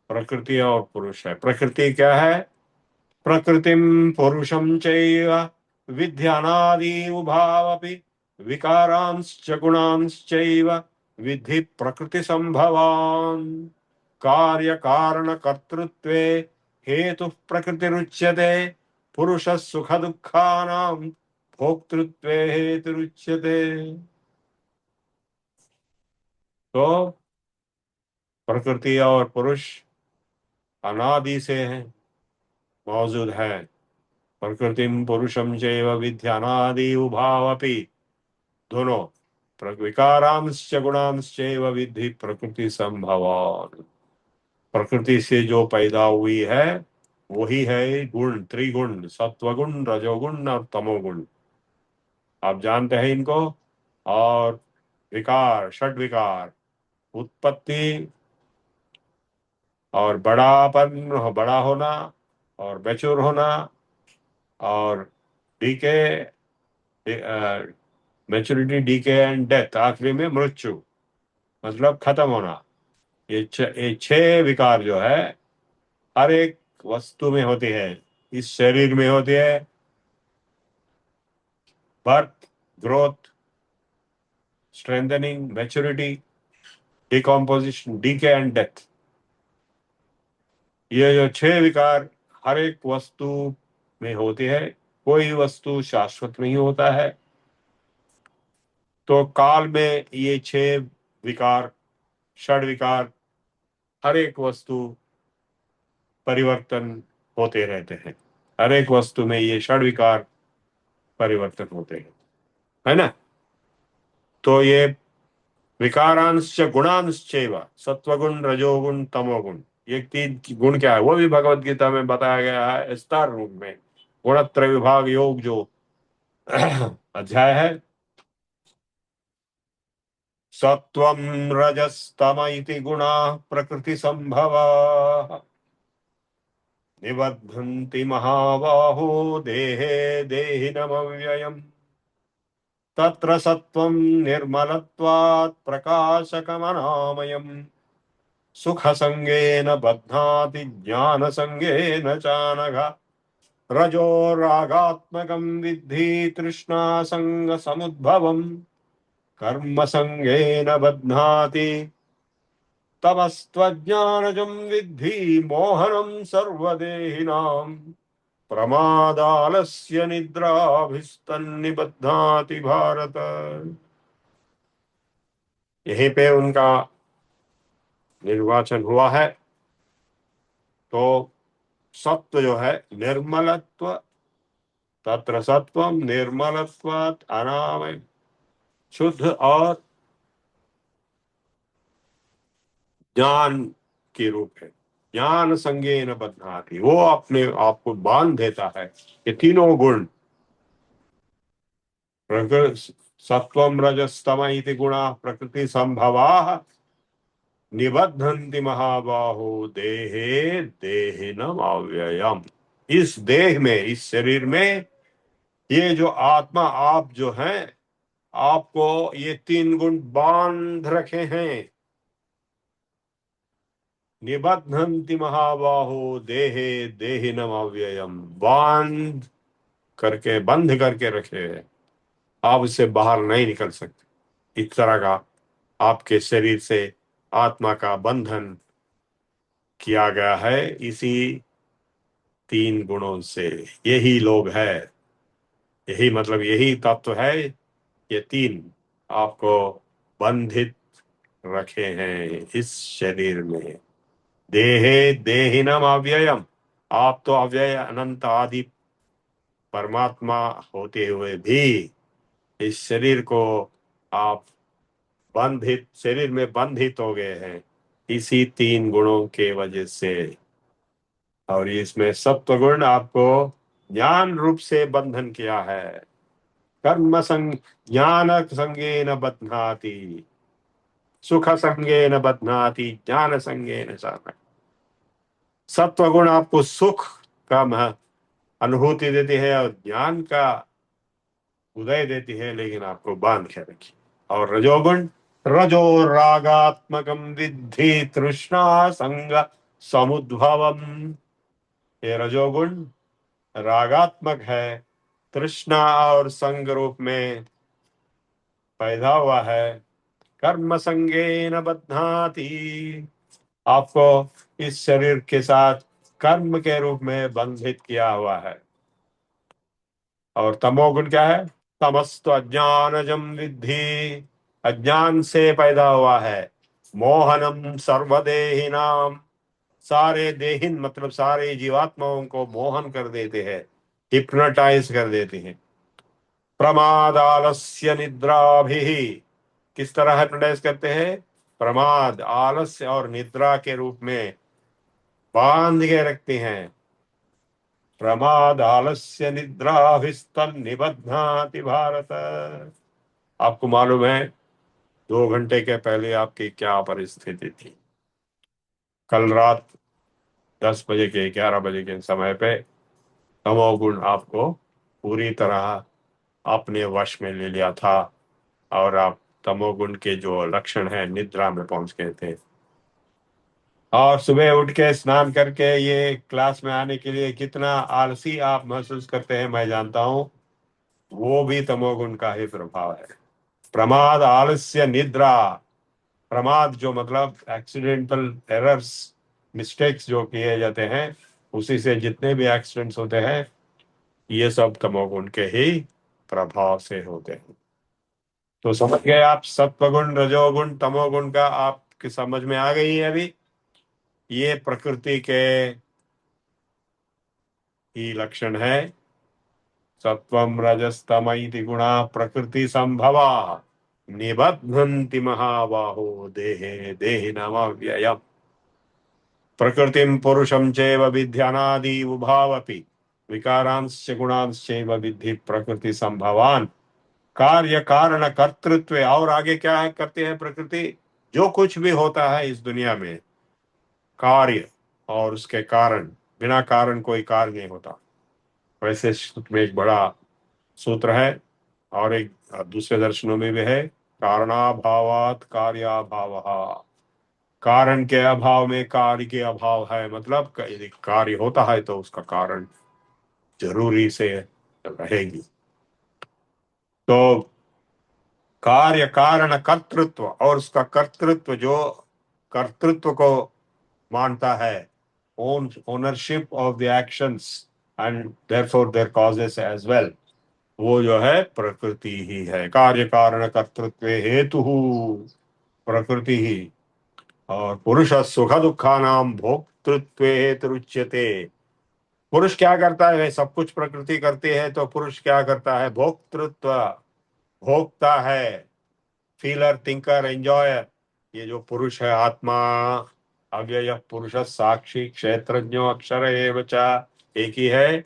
प्रकृति और पुरुष है। प्रकृति क्या है? प्रकृतिम पुरुषम चैव विद्यानादि उभावपि विकारांश्च गुणांश्चैव विद्धि प्रकृति संभवान कार्य कारण कर्तृत्वे हेतु प्रकृतिरुच्यते पुरुष सुख दुखानां भोक्तृत्वे हेतुरुच्यते। तो प्रकृति और पुरुष अनादि से है, मौजूद है। प्रकृतिम पुरुषम चैव विद्यानादि उभावपि, दोनों विकारांश्च गुणांश्चैव विद्धि प्रकृति संभवान। प्रकृति से जो पैदा हुई है वही है गुण, त्रिगुण, सत्वगुण, रजोगुण और तमोगुण। आप जानते हैं इनको। और विकार, षड विकार, उत्पत्ति और बड़ापन, बड़ा होना और मैच्योर होना, और decay, maturity, decay and death, आखिरी में मृत्यु मतलब खत्म होना। ये 6 विकार जो है हर एक वस्तु में होती है। इस शरीर में होती है birth, growth, strengthening, maturity, decomposition, decay and death. ये जो 6 विकार हर एक वस्तु में होती है। कोई वस्तु शाश्वत नहीं होता है। तो काल में ये 6 विकार, षड विकार, हर एक वस्तु परिवर्तन होते रहते हैं। हर एक वस्तु में ये षड विकार परिवर्तन होते हैं, है ना। तो ये विकारांश गुणांश्चैव, सत्वगुण, रजोगुण, तमोगुण, ये 3 गुण क्या है वो भी भगवत गीता में बताया गया है विस्तार रूप में। गुणत्रय विभाग योग जो अध्याय है, सत्वं रजस्तम इति गुणा प्रकृति संभवा। निबध्नन्ति महाबाहो देहे देहिनमव्ययम् तत्र सत्त्वं निर्मलत्वात् प्रकाशकमनामयम् सुखसंगेन बध्नाति ज्ञानसंगेन चानघ रजो रागात्मकं विद्धि तृष्णासंगसमुद्भवम् कर्मसंगेन बध्नाति तमस्त्वज्ञानजं विद्धि मोहनं सर्वदेहिनां प्रमादालस्य निद्राभिस्तन्निबध्नाति भारत। यहीं पे उनका निर्वाचन हुआ है। तो सत्व जो है निर्मलत्व, तत्र सत्वम निर्मलत्वात् अनामय, शुद्ध और ज्ञान के रूप है। ज्ञान संगेन बध्नाति, वो अपने आप को बांध देता है। ये तीनों गुण सत्वम रजस्तम इति गुणा प्रकृति संभवा निबध्नन्ति महाबाहो देहे देहिनम अव्ययम। इस देह में, इस शरीर में ये जो आत्मा आप जो हैं, आपको ये तीन गुण बांध रखे हैं। निबध्नन्ति महाबाहो देहे देहिनम अव्ययम, बांध करके, बंध करके रखे हैं। आप इससे बाहर नहीं निकल सकते। इस तरह का आपके शरीर से आत्मा का बंधन किया गया है इसी तीन गुणों से। यही लोग है, यही मतलब यही तत्व है। ये तीन आपको बंधित रखे हैं इस शरीर में। देहे देहिनम अव्ययम, आप तो अव्यय अनंत आदि परमात्मा होते हुए भी इस शरीर को आप बंधित, शरीर में बंधित हो गए हैं इसी तीन गुणों के वजह से। और इसमें सत्व गुण आपको ज्ञान रूप से बंधन किया है। कर्म संग ज्ञान संगेन बध्नाति, सुख संगेन बध्नाति, ज्ञान संगेन साधन। सत्व गुण आपको सुख का अनुभूति देती है और ज्ञान का उदय देती है, लेकिन आपको बांध के रखी। और रजोगुण, रजो रागात्मकम विद्धि तृष्णा संग समुद्भवम। ये रजोगुण रागात्मक है, तृष्णा और संग रूप में पैदा हुआ है। कर्म संगेन बध्नाति, आपको इस शरीर के साथ कर्म के रूप में बंधित किया हुआ है। और तमोगुण क्या है? तमस्तु अज्ञानजम विद्धि, अज्ञान से पैदा हुआ है। मोहनम सर्वदेहिनाम, सारे देहिन मतलब सारे जीवात्माओं को मोहन कर देते हैं, हिप्नोटाइज कर देते हैं। प्रमाद आलस्य निद्राभि, किस तरह हिप्नोटाइज करते हैं? प्रमाद, आलस्य और निद्रा के रूप में बांध के रखते हैं। प्रमाद आलस्य निद्राभिस्तन निबध्नाति भारत। आपको मालूम है 2 घंटे के पहले आपकी क्या परिस्थिति थी? कल रात 10 बजे के 11 बजे के समय पे तमोगुण आपको पूरी तरह अपने वश में ले लिया था और आप तमोगुण के जो लक्षण है निद्रा में पहुंच गए थे। और सुबह उठ के स्नान करके ये क्लास में आने के लिए कितना आलसी आप महसूस करते हैं, मैं जानता हूं। वो भी तमोगुण का ही प्रभाव है। प्रमाद आलस्य निद्रा, प्रमाद जो मतलब एक्सीडेंटल एरर्स, मिस्टेक्स जो किए जाते हैं, उसी से जितने भी एक्सीडेंट्स होते हैं ये सब तमोगुण के ही प्रभाव से होते हैं। तो समझ गए आप सत्वगुण, रजोगुण, तमोगुण का आपकी समझ में आ गई है अभी? ये प्रकृति के ही लक्षण है। सत्वम रजस्तम इति गुणा प्रकृति संभवा निबध्नन्ति महाबाहो देहे देहिनमव्ययम्। प्रकृतिं पुरुषं चैव विद्यानादि उभावपि विकारांश्च गुणांश्चैव विद्धि प्रकृति संभवान। कार्य कारण कर्तृत्व, और आगे क्या है करते हैं प्रकृति? जो कुछ भी होता है इस दुनिया में, कार्य और उसके कारण बिना कारण कोई कार्य नहीं होता। वैसे सूत्र में एक बड़ा सूत्र है और एक दूसरे दर्शनों में भी है, कारणाभावात कार्याभावः। कारण के अभाव में कार्य के अभाव है, मतलब यदि कार्य होता है तो उसका कारण जरूरी से रहेगी। तो कार्य कारण कर्तृत्व और उसका कर्तृत्व जो कर्तृत्व को मानता है, ownership of the actions and therefore their causes as well, वो जो है प्रकृति ही है। कार्य कारण कर्तृत्व हेतु प्रकृति ही। और पुरुष सुख दुखा नाम भोक्तृत्व हेतु उच्यते। पुरुष क्या करता है? सब कुछ प्रकृति करती है, तो पुरुष क्या करता है? भोक्तृत्व, भोगता है, फीलर, थिंकर, एंजॉयर। ये जो पुरुष है आत्मा, अव्यय पुरुष साक्षी क्षेत्रज्ञो अक्षर एव च, एक ही है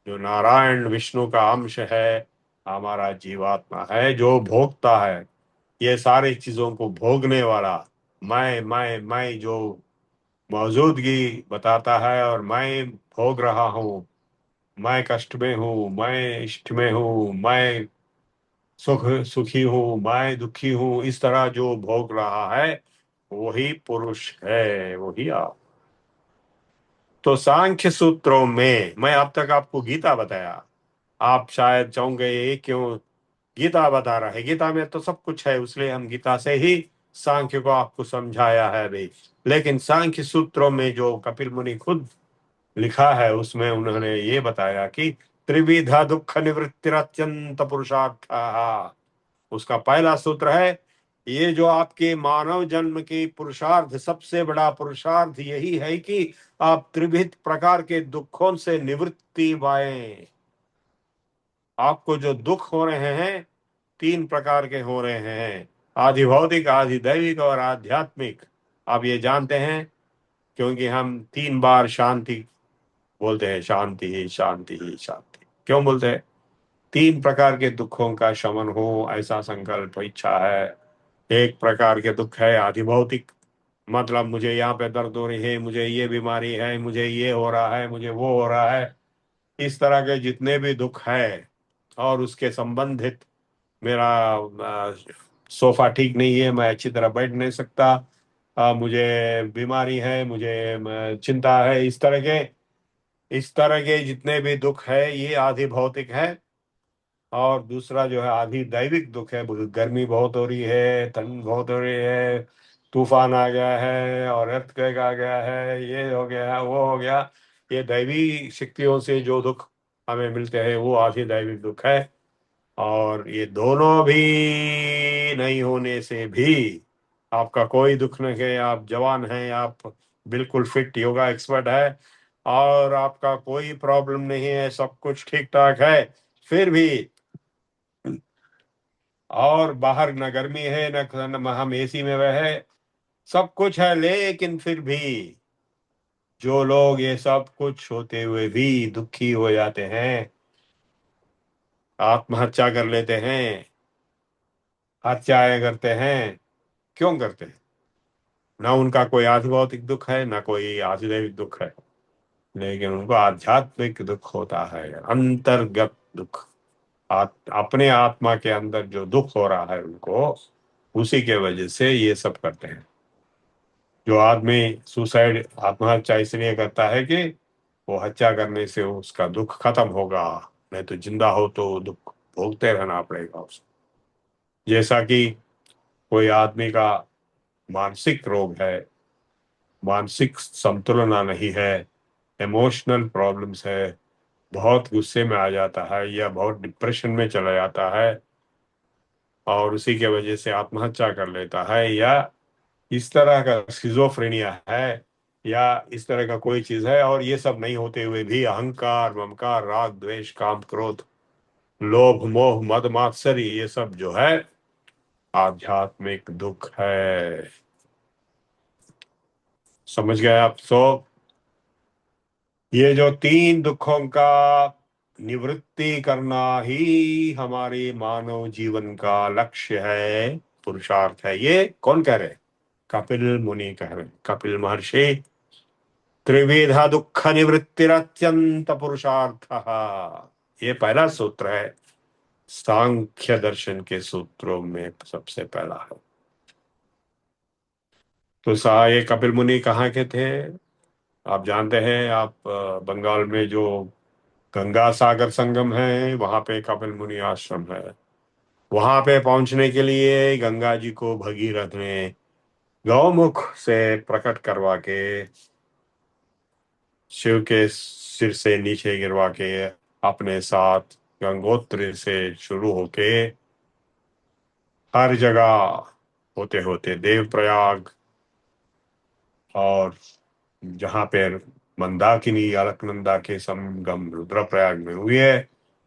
जो नारायण विष्णु का अंश है, हमारा जीवात्मा है जो भोगता है, ये सारी चीजों को भोगने वाला। मैं जो मौजूदगी बताता है और मैं भोग रहा हूँ, मैं कष्ट में हूँ, मैं इष्ट में हूँ, मैं सुखी हूँ, मैं दुखी हूँ, इस तरह जो भोग रहा है वही पुरुष है, वही आप। तो सांख्य सूत्रों में, मैं अब तक आपको गीता बताया, आप शायद चाहोगे ये क्यों गीता बता रहा है, गीता में तो सब कुछ है, इसलिए हम गीता से ही सांख्य को आपको समझाया है भाई। लेकिन सांख्य सूत्रों में जो कपिल मुनि खुद लिखा है, उसमें उन्होंने ये बताया कि त्रिविधा दुख निवृत्तिरत्यंत पुरुषार्थ। उसका पहला सूत्र है, ये जो आपके मानव जन्म के पुरुषार्थ, सबसे बड़ा पुरुषार्थ यही है कि आप त्रिविध प्रकार के दुखों से निवृत्ति पाएं। आपको जो दुख हो रहे हैं, 3 प्रकार के हो रहे हैं, आधि भौतिक, आधि दैविक और आध्यात्मिक। आप ये जानते हैं क्योंकि हम 3 बार शांति बोलते हैं, शांति ही शांति ही शांति क्यों बोलते हैं? 3 प्रकार के दुखों का शमन हो ऐसा संकल्प इच्छा है। एक प्रकार के दुख है आधि भौतिक, मतलब मुझे यहाँ पे दर्द हो रही है, मुझे ये बीमारी है, मुझे ये हो रहा है, मुझे वो हो रहा है, इस तरह के जितने भी दुख है और उसके संबंधित, मेरा सोफा ठीक नहीं है, मैं अच्छी तरह बैठ नहीं सकता, मुझे बीमारी है, मुझे चिंता है, इस तरह के जितने भी दुख है ये आधि भौतिक है। और दूसरा जो है आधी दैविक दुख है, गर्मी बहुत हो रही है, ठंड बहुत हो रही है, तूफान आ गया है और अर्थक्वेक आ गया है, ये हो गया है, वो हो गया। ये दैवी शक्तियों से जो दुख हमें मिलते हैं वो आधी दैविक दुख है। और ये दोनों भी नहीं होने से भी आपका कोई दुख नहीं है, आप जवान हैं, आप बिल्कुल फिट योगा एक्सपर्ट है और आपका कोई प्रॉब्लम नहीं है, सब कुछ ठीक ठाक है, फिर भी, और बाहर न गर्मी है न हम एसी में रहे, सब कुछ है, लेकिन फिर भी जो लोग ये सब कुछ होते हुए भी दुखी हो जाते हैं, आत्महत्या कर लेते हैं, हत्याएं करते हैं, क्यों करते हैं? ना उनका कोई आधि भौतिक दुख है, ना कोई आधिदैविक दुख है, लेकिन उनको आध्यात्मिक दुख होता है, अंतर्गत दुख। अपने आत्मा के अंदर जो दुख हो रहा है उनको, उसी के वजह से ये सब करते हैं। जो आदमी सुसाइड, आत्महत्या इसलिए करता है कि वो हत्या करने से उसका दुख खत्म होगा, नहीं तो जिंदा हो तो दुख भोगते रहना पड़ेगा उसको। जैसा कि कोई आदमी का मानसिक रोग है, मानसिक संतुलन नहीं है, इमोशनल प्रॉब्लम्स है, बहुत गुस्से में आ जाता है या बहुत डिप्रेशन में चला जाता है और उसी के वजह से आत्महत्या कर लेता है, या इस तरह का सिजोफ्रेनिया है, या इस तरह का कोई चीज है, और ये सब नहीं होते हुए भी अहंकार, ममकार, राग, द्वेष, काम, क्रोध, लोभ, मोह, मद, मात्सर्य, ये सब जो है आध्यात्मिक दुख है। समझ गए आप? तो ये जो 3 दुखों का निवृत्ति करना ही हमारे मानव जीवन का लक्ष्य है, पुरुषार्थ है। ये कौन कह रहे? कपिल मुनि कह रहे, कपिल महर्षि त्रिविधा दुख निवृत्तिरत्यंत पुरुषार्थः, ये पहला सूत्र है सांख्य दर्शन के सूत्रों में, सबसे पहला है। तो ये कपिल मुनि कहाँ के थे? आप जानते हैं, आप बंगाल में जो गंगा सागर संगम है, वहां पे कपिल मुनि आश्रम है। वहां पे पहुंचने के लिए गंगा जी को भगीरथ ने गौमुख से प्रकट करवा के शिव के सिर से नीचे गिरवा के अपने साथ गंगोत्री से शुरू होके हर जगह होते होते देवप्रयाग, और जहाँ पे मंदाकिनी अलकनंदा के संगम रुद्रप्रयाग में हुए,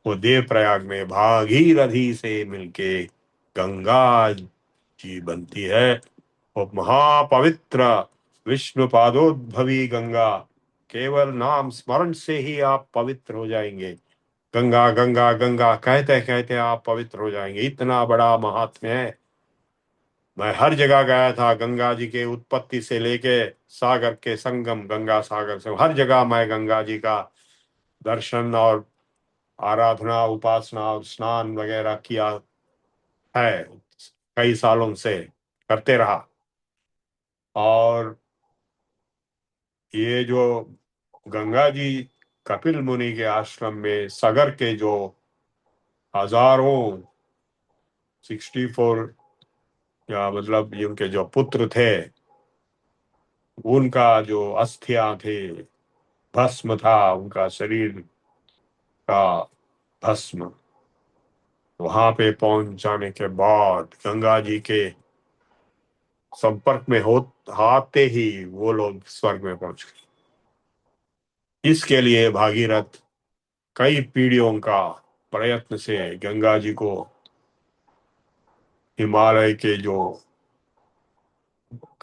वो देवप्रयाग में भागीरथी से मिलके गंगा जी बनती है। वो महापवित्र विष्णु पादोद्भवी गंगा, केवल नाम स्मरण से ही आप पवित्र हो जाएंगे। गंगा गंगा गंगा कहते कहते आप पवित्र हो जाएंगे, इतना बड़ा महात्म्य है। मैं हर जगह गया था, गंगा जी के उत्पत्ति से लेके सागर के संगम, गंगा सागर से हर जगह मैं गंगा जी का दर्शन और आराधना, उपासना और स्नान वगैरह किया है, कई सालों से करते रहा। और ये जो गंगा जी कपिल मुनि के आश्रम में सागर के जो हजारों 64 या मतलब उनके जो पुत्र थे, उनका जो अस्थियां थे, भस्म था, उनका शरीर का भस्म, वहां पे पहुंच जाने के बाद गंगा जी के संपर्क में हो आते ही वो लोग स्वर्ग में पहुंच गए। इसके लिए भागीरथ कई पीढ़ियों का प्रयत्न से गंगा जी को हिमालय के जो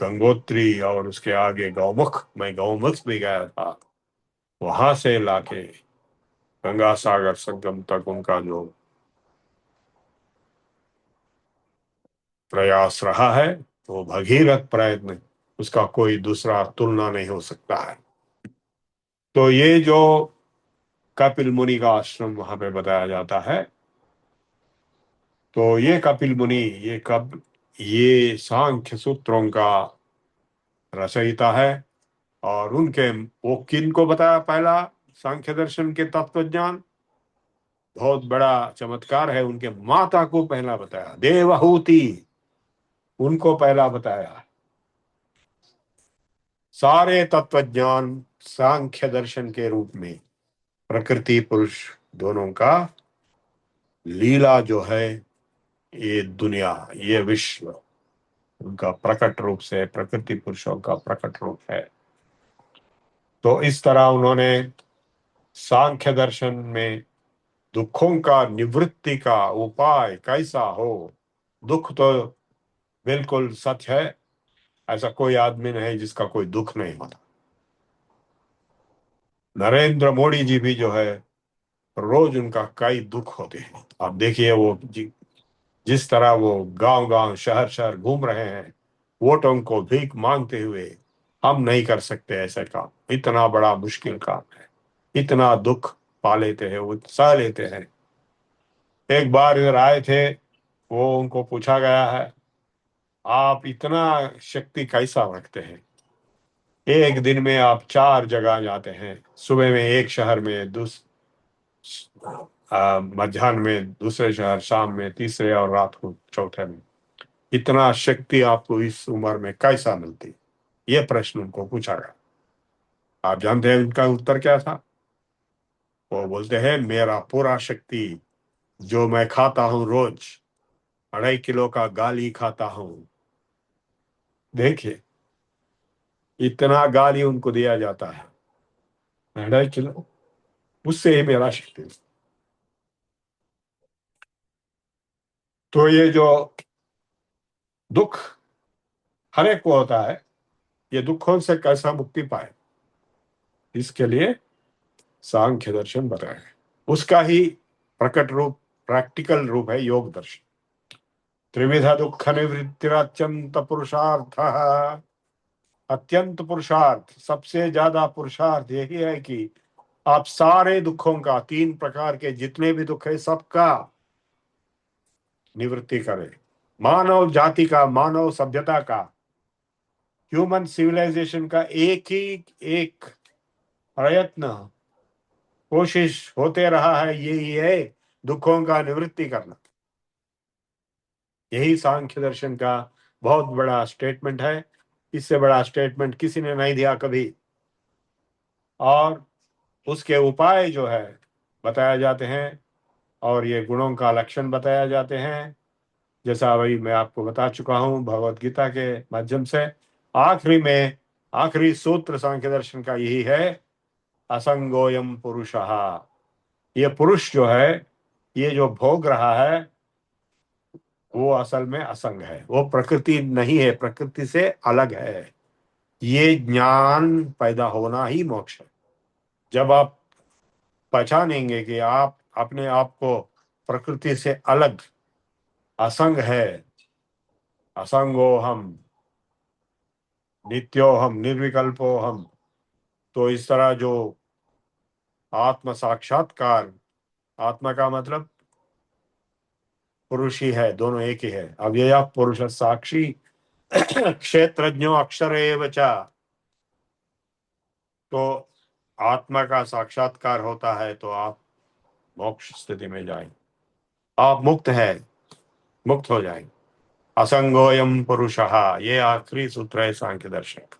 गंगोत्री और उसके आगे गौमुख, मैं गौमुख भी गया था, वहां से लाके गंगा सागर संगम तक उनका जो प्रयास रहा है, वो भगीरथ प्रयत्न, उसका कोई दूसरा तुलना नहीं हो सकता है। तो ये जो कपिल मुनि का आश्रम वहां पे बताया जाता है, तो ये कपिल मुनि, ये सांख्य सूत्रों का रचयिता है। और उनके, वो किन को बताया पहला सांख्य दर्शन के तत्वज्ञान? बहुत बड़ा चमत्कार है, उनके माता को पहला बताया, देवहूति, उनको पहला बताया। सारे तत्वज्ञान सांख्य दर्शन के रूप में प्रकृति पुरुष दोनों का लीला जो है, ये दुनिया, ये विश्व उनका प्रकट रूप से प्रकृति पुरुषों का प्रकट रूप है। तो इस तरह उन्होंने सांख्य दर्शन में दुखों का निवृत्ति का उपाय कैसा हो, दुख तो बिल्कुल सच है, ऐसा कोई आदमी नहीं जिसका कोई दुख नहीं होता। नरेंद्र मोदी जी भी जो है, रोज उनका कई दुख होते हैं। आप देखिए, वो जिस तरह वो गांव गांव शहर शहर घूम रहे हैं वोटों को भीख मांगते हुए, हम नहीं कर सकते ऐसे काम, इतना बड़ा मुश्किल काम है, इतना दुख पा लेते हैं, वो सह लेते हैं। एक बार इधर आए थे, वो उनको पूछा गया है, आप इतना शक्ति कैसा रखते हैं, एक दिन में आप 4 जगह जाते हैं, सुबह में एक शहर में, मध्याह्न में दूसरे शहर, शाम में तीसरे, और रात को चौथे में, इतना शक्ति आपको इस उम्र में कैसा मिलती? ये प्रश्न उनको पूछा गया। आप जानते हैं उनका उत्तर क्या था? वो बोलते हैं, मेरा पूरा शक्ति जो मैं खाता हूं, रोज 2.5 किलो का गाली खाता हूं। देखिए, इतना गाली उनको दिया जाता है, 2.5 किलो, उससे ही मेरा शक्ति। तो ये जो दुख हर एक को होता है, ये दुखों से कैसा मुक्ति पाए, इसके लिए सांख्य दर्शन बताया है। उसका ही प्रकट रूप, प्रैक्टिकल रूप है योग दर्शन। त्रिविध दुख निवृत्तिरत्यंत पुरुषार्थ, अत्यंत पुरुषार्थ, सबसे ज्यादा पुरुषार्थ यही है कि आप सारे दुखों का, 3 प्रकार के जितने भी दुख है सबका निवृत्ति करें। मानव जाति का, मानव सभ्यता का, ह्यूमन सिविलाइजेशन का एक प्रयत्न, कोशिश होते रहा है, यही है दुखों का निवृत्ति करना। यही सांख्य दर्शन का बहुत बड़ा स्टेटमेंट है। इससे बड़ा स्टेटमेंट किसी ने नहीं दिया कभी। और उसके उपाय जो है बताए जाते हैं, और ये गुणों का लक्षण बताया जाते हैं, जैसा अभी मैं आपको बता चुका हूं भगवत गीता के माध्यम से। आखिरी में आखिरी सूत्र सांख्य दर्शन का यही है, असंगोयम पुरुषः। ये पुरुष जो है, ये जो भोग रहा है, वो असल में असंग है, वो प्रकृति नहीं है, प्रकृति से अलग है। ये ज्ञान पैदा होना ही मोक्ष है। जब आप पहचानेंगे कि आप अपने आप को प्रकृति से अलग, असंग है, असंगो हम, नित्यो हम, निर्विकल्पो हम, तो इस तरह जो आत्म साक्षात्कार, आत्मा का मतलब पुरुष ही है, दोनों एक ही है। अव्यय पुरुष साक्षी क्षेत्रज्ञो अक्षर एव च। तो आत्मा का साक्षात्कार होता है तो आप मोक्ष स्थिति में जाएंगे, आप मुक्त है, मुक्त हो जाएंगे। असंगोयम पुरुषः, ये आखिरी सूत्र है सांख्य दर्शन का।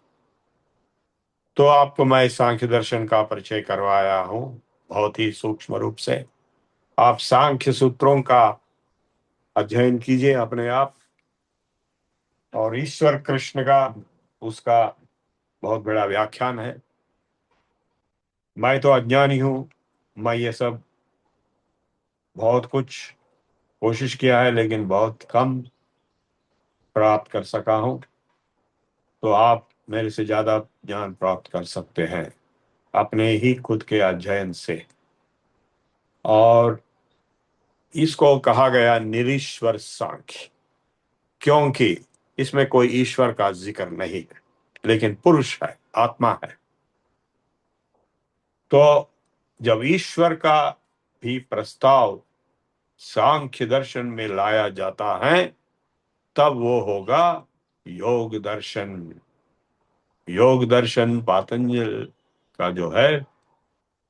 तो आपको मैं सांख्य दर्शन का परिचय करवाया हूं बहुत ही सूक्ष्म रूप से। आप सांख्य सूत्रों का अध्ययन कीजिए अपने आप, और ईश्वर कृष्ण का, उसका बहुत बड़ा व्याख्यान है। मैं तो अज्ञानी हूं, मैं ये सब बहुत कुछ कोशिश किया है लेकिन बहुत कम प्राप्त कर सका हूं। तो आप मेरे से ज्यादा ज्ञान प्राप्त कर सकते हैं अपने ही खुद के अध्ययन से। और इसको कहा गया निरीश्वर सांख्य, क्योंकि इसमें कोई ईश्वर का जिक्र नहीं है, लेकिन पुरुष है, आत्मा है। तो जब ईश्वर का भी प्रस्ताव सांख्य दर्शन में लाया जाता है, तब वो होगा योग दर्शन। योग दर्शन पातंजल का जो है,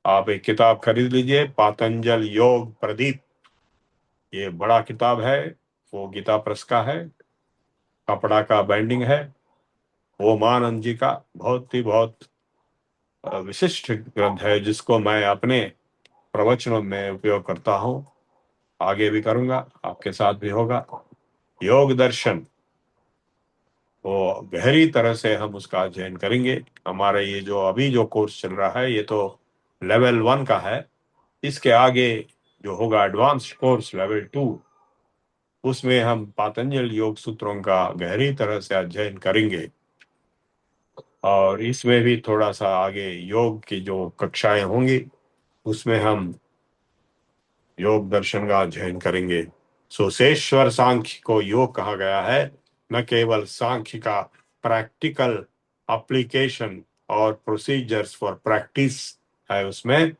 आप एक किताब खरीद लीजिए, पातंजल योग प्रदीप। ये बड़ा किताब है, वो गीता प्रेस का है, कपड़ा का बाइंडिंग है। ओमानंद जी का बहुत विशिष्ट ग्रंथ है, जिसको मैं अपने प्रवचनों में उपयोग करता हूँ, आगे भी करूंगा, आपके साथ भी होगा। योग दर्शन वो गहरी तरह से हम उसका अध्ययन करेंगे। हमारे ये जो अभी जो कोर्स चल रहा है, ये तो लेवल 1 का है। इसके आगे जो होगा एडवांस्ड कोर्स लेवल 2, उसमें हम पातंजल योग सूत्रों का गहरी तरह से अध्ययन करेंगे। और इसमें भी थोड़ा सा आगे योग की जो कक्षाएं होंगी, उसमें हम योग दर्शन का अध्ययन करेंगे। सुशेश्वर सांख्य को योग कहा गया है, न केवल सांख्य का प्रैक्टिकल एप्लीकेशन और प्रोसीजर्स फॉर प्रैक्टिस है उसमें,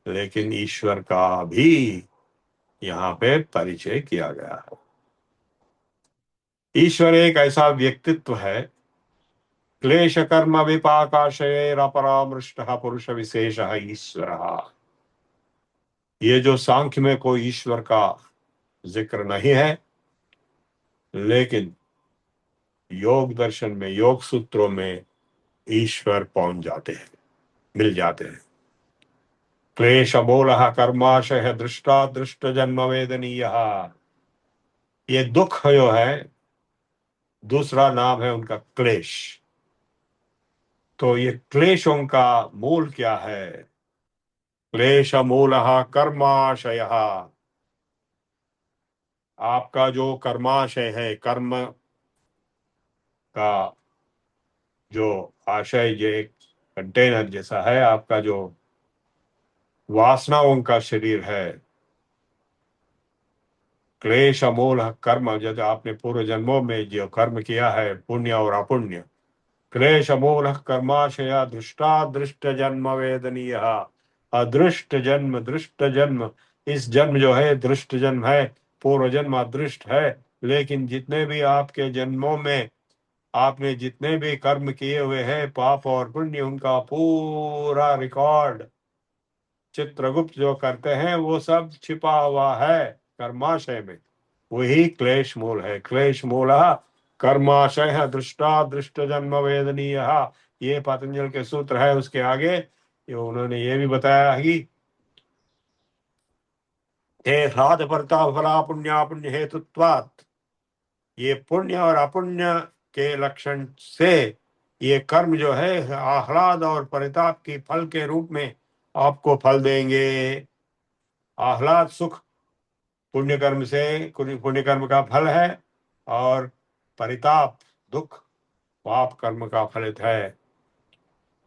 लेकिन ईश्वर का भी यहाँ पे परिचय किया गया है। ईश्वर एक ऐसा व्यक्तित्व है, क्लेश कर्म विपाकाशयेरपरामृष्ट पुरुष विशेष ईश्वर। ये जो सांख्य में कोई ईश्वर का जिक्र नहीं है, लेकिन योग दर्शन में, योग सूत्रों में ईश्वर पहुंच जाते हैं, मिल जाते हैं। क्लेश मूल कर्माशय दृष्टा दृष्ट जन्म वेदनीय। ये दुख जो है, दूसरा नाम है उनका क्लेश। तो ये क्लेशों का मूल क्या है? क्लेश मूल कर्माशय। आपका जो कर्माशय है, कर्म का जो आशय, ये एक कंटेनर जैसा है, आपका जो वासनाओं का शरीर है। क्लेश मूल कर्म, जब आपने पूर्व जन्मों में जो कर्म किया है, पुण्य और अपुण्य, क्लेश मूल कर्माशय दृष्टा दृष्ट जन्म वेदनीय। अदृष्ट जन्म दृष्ट जन्म, इस जन्म जो है दृष्ट जन्म है, पूर्व जन्म अदृष्ट है। लेकिन जितने भी आपके जन्मों में आपने जितने भी कर्म किए हुए हैं, पाप और पुण्य, उनका पूरा रिकॉर्ड चित्रगुप्त जो करते हैं वो सब छिपा हुआ है कर्माशय में। वही क्लेश मूल है। क्लेश मूल कर्माशय दृष्टा दृष्ट जन्म वेदनीय, ये पतंजल के सूत्र है। उसके आगे ये उन्होंने ये भी बताया कि हे साध परता फला पुण्या पुण्य हेतुत्वात्, ये पुण्य और अपुण्य के लक्षण से ये कर्म जो है आह्लाद और परिताप की फल के रूप में आपको फल देंगे। आह्लाद सुख पुण्य कर्म से पुण्य कर्म का फल है, और परिताप दुख पाप कर्म का फलित है।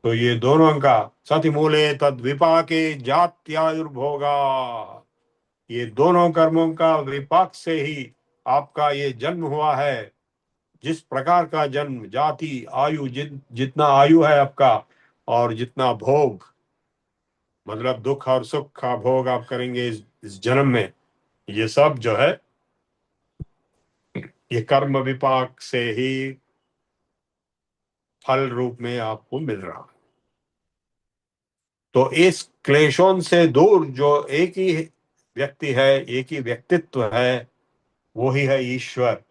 तो ये दोनों का सति मूले तद विपाके जात्यायुर्भोगा, ये दोनों कर्मों का विपाक से ही आपका ये जन्म हुआ है। जिस प्रकार का जन्म, जाति, आयु, जितना आयु है आपका, और जितना भोग, मतलब दुख और सुख का भोग आप करेंगे इस जन्म में, ये सब जो है ये कर्म विपाक से ही फल रूप में आपको मिल रहा है। तो इस क्लेशों से दूर जो एक ही व्यक्ति है, एक ही व्यक्तित्व है, वो ही है ईश्वर,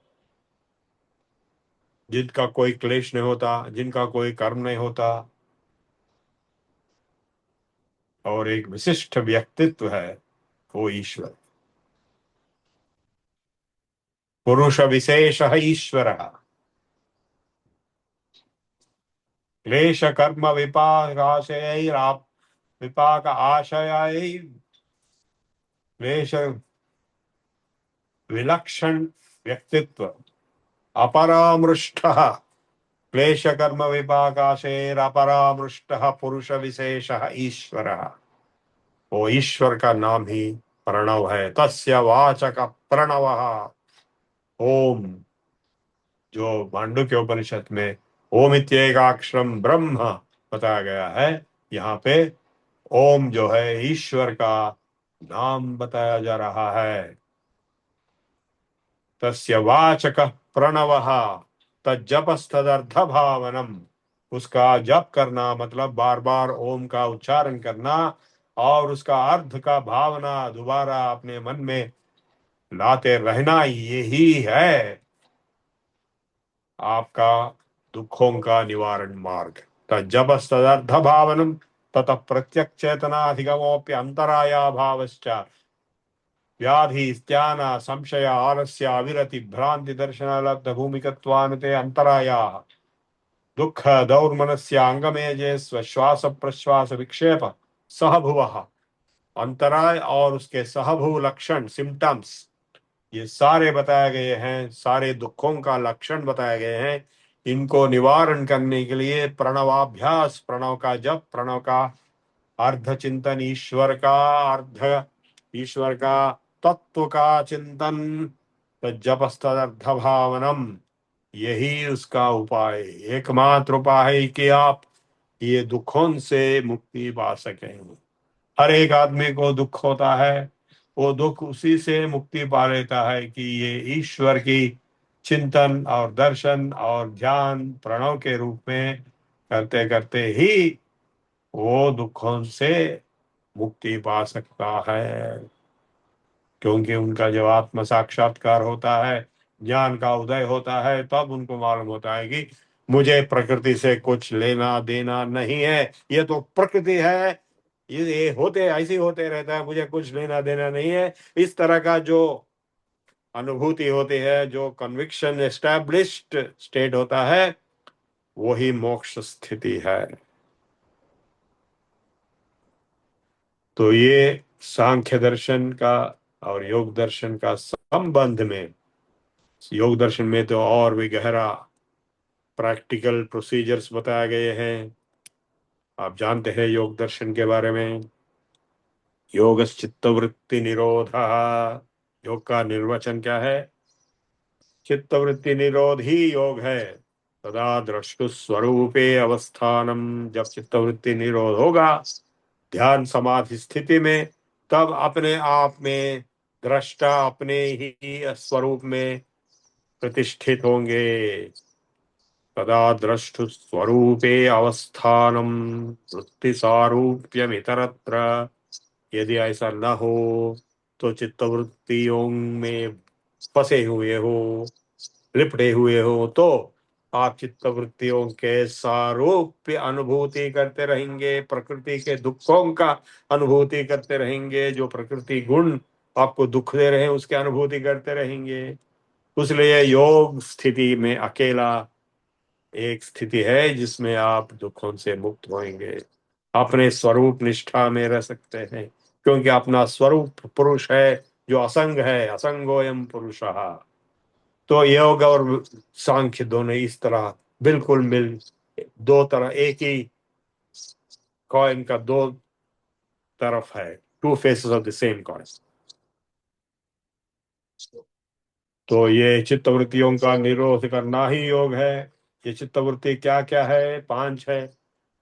जिनका कोई क्लेश नहीं होता, जिनका कोई कर्म नहीं होता, और एक विशिष्ट व्यक्तित्व है वो ईश्वर। पुरुष विशेष ईश्वर, क्लेश कर्म विपाक आशय क्लेश विलक्षण व्यक्तित्व अपरामृष्ट, क्लेश कर्म विपाकाशेर अपरामृष्ट पुरुष विशेष ईश्वर। वो ईश्वर का नाम ही प्रणव है। तस्य वाचक प्रणव ओम, जो मांडुक्य उपनिषद में ओम इत्येकाक्षरम ब्रह्म बताया गया है, यहाँ पे ओम जो है ईश्वर का नाम बताया जा रहा है। तस्य वाचक प्रणवः तज्जपस्तदर्थ भावनम, उसका जप करना मतलब बार बार ओम का उच्चारण करना, और उसका अर्थ का भावना दोबारा अपने मन में लाते रहना, यही है आपका दुखों का निवारण मार्ग। तज्जपस्तदर्थ भावनम ततः प्रत्यक्ष चेतनाधिगमोप्य अंतराया भावश्च व्याधि स्त्यान संशय आलस्य अविरति भ्रांति दर्शन लब्ध भूमिकत्वान्ते अंतराया दुख दौर्मनस्य अंगमेजे श्वास प्रश्वास विक्षेप सहभुव, अंतराय और उसके सहभुव लक्षण सिम्टम्स, ये सारे बताए गए हैं, सारे दुखों का लक्षण बताए गए हैं। इनको निवारण करने के लिए प्रणवाभ्यास, प्रणव का जप, प्रणव का अर्ध चिंतन, ईश्वर का तत्व का चिंतन, जपस्तदर्थ भावनम, यही उसका उपाय, एकमात्र उपाय है कि आप ये दुखों से मुक्ति पा सकें। हर एक आदमी को दुख होता है, वो दुख उसी से मुक्ति पा लेता है कि ये ईश्वर की चिंतन और दर्शन और ध्यान प्रणव के रूप में करते करते ही वो दुखों से मुक्ति पा सकता है। क्योंकि उनका जब आत्म साक्षात्कार होता है, ज्ञान का उदय होता है, तब उनको मालूम होता है कि मुझे प्रकृति से कुछ लेना देना नहीं है, ये तो प्रकृति है, ये होते ऐसे ही होते रहता है, मुझे कुछ लेना देना नहीं है। इस तरह का जो अनुभूति होती है, जो कन्विक्शन एस्टैब्लिश्ड स्टेट होता है, वही मोक्ष स्थिति है। तो ये सांख्य दर्शन का और योग दर्शन का संबंध में, योग दर्शन में तो और भी गहरा प्रैक्टिकल प्रोसीजर्स बताए गए हैं। आप जानते हैं योग दर्शन के बारे में, योग चित्तवृत्ति निरोध, योग का निर्वचन क्या है? चित्तवृत्ति निरोध ही योग है। तदा द्रष्टु स्वरूपे अवस्थानम, जब चित्तवृत्ति निरोध होगा ध्यान समाधि स्थिति में, तब अपने आप में दृष्टा अपने ही स्वरूप में प्रतिष्ठित होंगे। तदा द्रष्टु स्वरूपे अवस्थानम वृत्ति सारूप्यम इतरत्र। यदि ऐसा न हो तो चित्तवृत्तियों में फंसे हुए हो, लिपटे हुए हो, तो आप चित्तवृत्तियों के सारूप्य अनुभूति करते रहेंगे, प्रकृति के दुखों का अनुभूति करते रहेंगे, जो प्रकृति गुण आपको दुख दे रहे हैं उसकी अनुभूति करते रहेंगे। इसलिए योग स्थिति में अकेला एक स्थिति है जिसमें आप दुखों से मुक्त होंगे, अपने स्वरूप निष्ठा में रह सकते हैं, क्योंकि अपना स्वरूप पुरुष है जो असंग है, असंगोयम पुरुषः। तो योग और सांख्य दोनों इस तरह बिल्कुल मिल, दो तरह, एक ही कॉइन का दो तरफ है, two faces of the same coin. तो ये चित्तवृत्तियों का निरोध करना ही योग है। ये चित्तवृत्ति क्या क्या है? 5 है।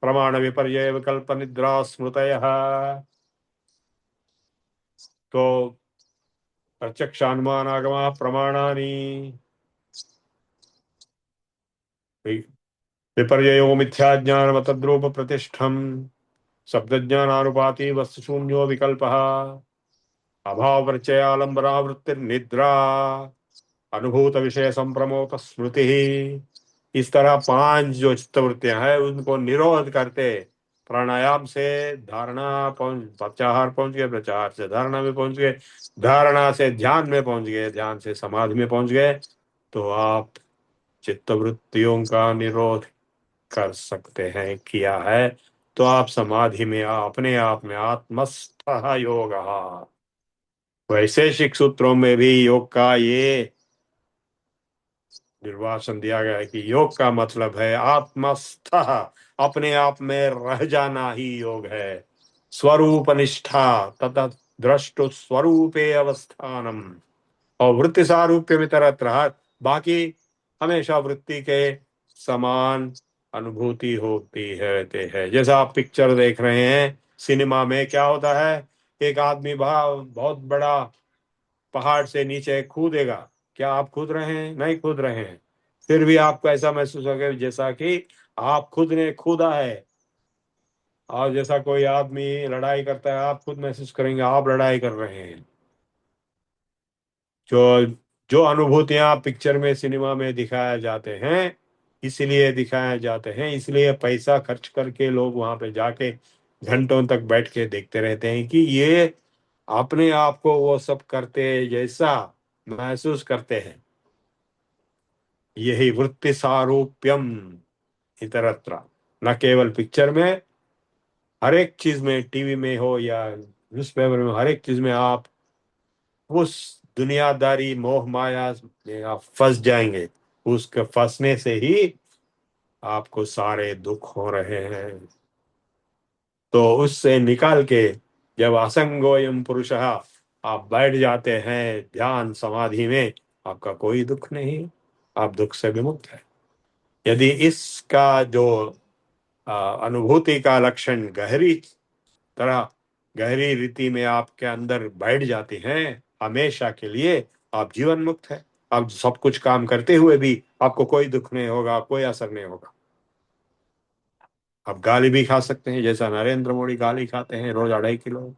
प्रमाण विपर्य विकल्प निद्रा स्मृतयः। तो प्रत्यक्षानुमान आगमा प्रमाणानि, विपर्ययो मिथ्या ज्ञान तद्रूप प्रतिष्ठम, शब्द ज्ञानानुपाति वस्तु शून्यो विकल्पः, अभाव प्रत्ययालंबना वृत्ति निद्रा, अनुभूत विषय संप्रमोत स्मृति। इस तरह 5 जो चित्तवृत्तियां हैं उनको निरोध करते प्राणायाम से धारणा पहुंच, प्रत्याहार पहुंच गए, प्रत्याहार से धारणा में पहुंच गए, धारणा से ध्यान में पहुंच गए, ध्यान से समाधि में पहुंच गए, तो आप चित्तवृत्तियों का निरोध कर सकते हैं, किया है। तो आप समाधि में अपने आप में आत्मस्थ योग। वैशेषिक सूत्रों में भी योग का ये निर्वाचन दिया गया है कि योग का मतलब है आत्मस्थ, अपने आप में रह जाना ही योग है। स्वरूप निष्ठा तथा द्रष्टु स्वरूपे अवस्थानम, और वृत्ति सारूप्य में तरह, बाकी हमेशा वृत्ति के समान अनुभूति होती है, रहते हैं। जैसा आप पिक्चर देख रहे हैं सिनेमा में, क्या होता है, एक आदमी बहुत बड़ा पहाड़ से नीचे कूदेगा, क्या आप कूद रहे हैं? नहीं कूद रहे हैं, फिर भी आपको ऐसा महसूस होगा जैसा कि आप खुद ने कूदा है। और जैसा कोई आदमी लड़ाई करता है, आप खुद महसूस करेंगे आप लड़ाई कर रहे हैं। जो जो अनुभूतियां पिक्चर में सिनेमा में दिखाया जाते हैं, इसलिए दिखाया जाते हैं, इसलिए पैसा खर्च करके लोग वहां पे जाके घंटों तक बैठ के देखते रहते हैं कि ये अपने आप को वो सब करते जैसा महसूस करते हैं। यही वृत्ति सारूप्यम इतरत्र, न केवल पिक्चर में, हर एक चीज में, टीवी में हो या न्यूज़पेपर में, हर एक चीज में आप उस दुनियादारी मोह माया में आप फंस जाएंगे। उसके फंसने से ही आपको सारे दुख हो रहे हैं। तो उससे निकाल के जब असंगोयम पुरुषः आप बैठ जाते हैं ध्यान समाधि में, आपका कोई दुख नहीं, आप दुख से विमुक्त है। यदि इसका जो अनुभूति का लक्षण गहरी तरह, गहरी रीति में आपके अंदर बैठ जाती हैं हमेशा के लिए, आप जीवन मुक्त है। आप सब कुछ काम करते हुए भी आपको कोई दुख नहीं होगा, कोई असर नहीं होगा। आप गाली भी खा सकते हैं, जैसा नरेंद्र मोदी गाली खाते हैं रोज 2.5 किलो,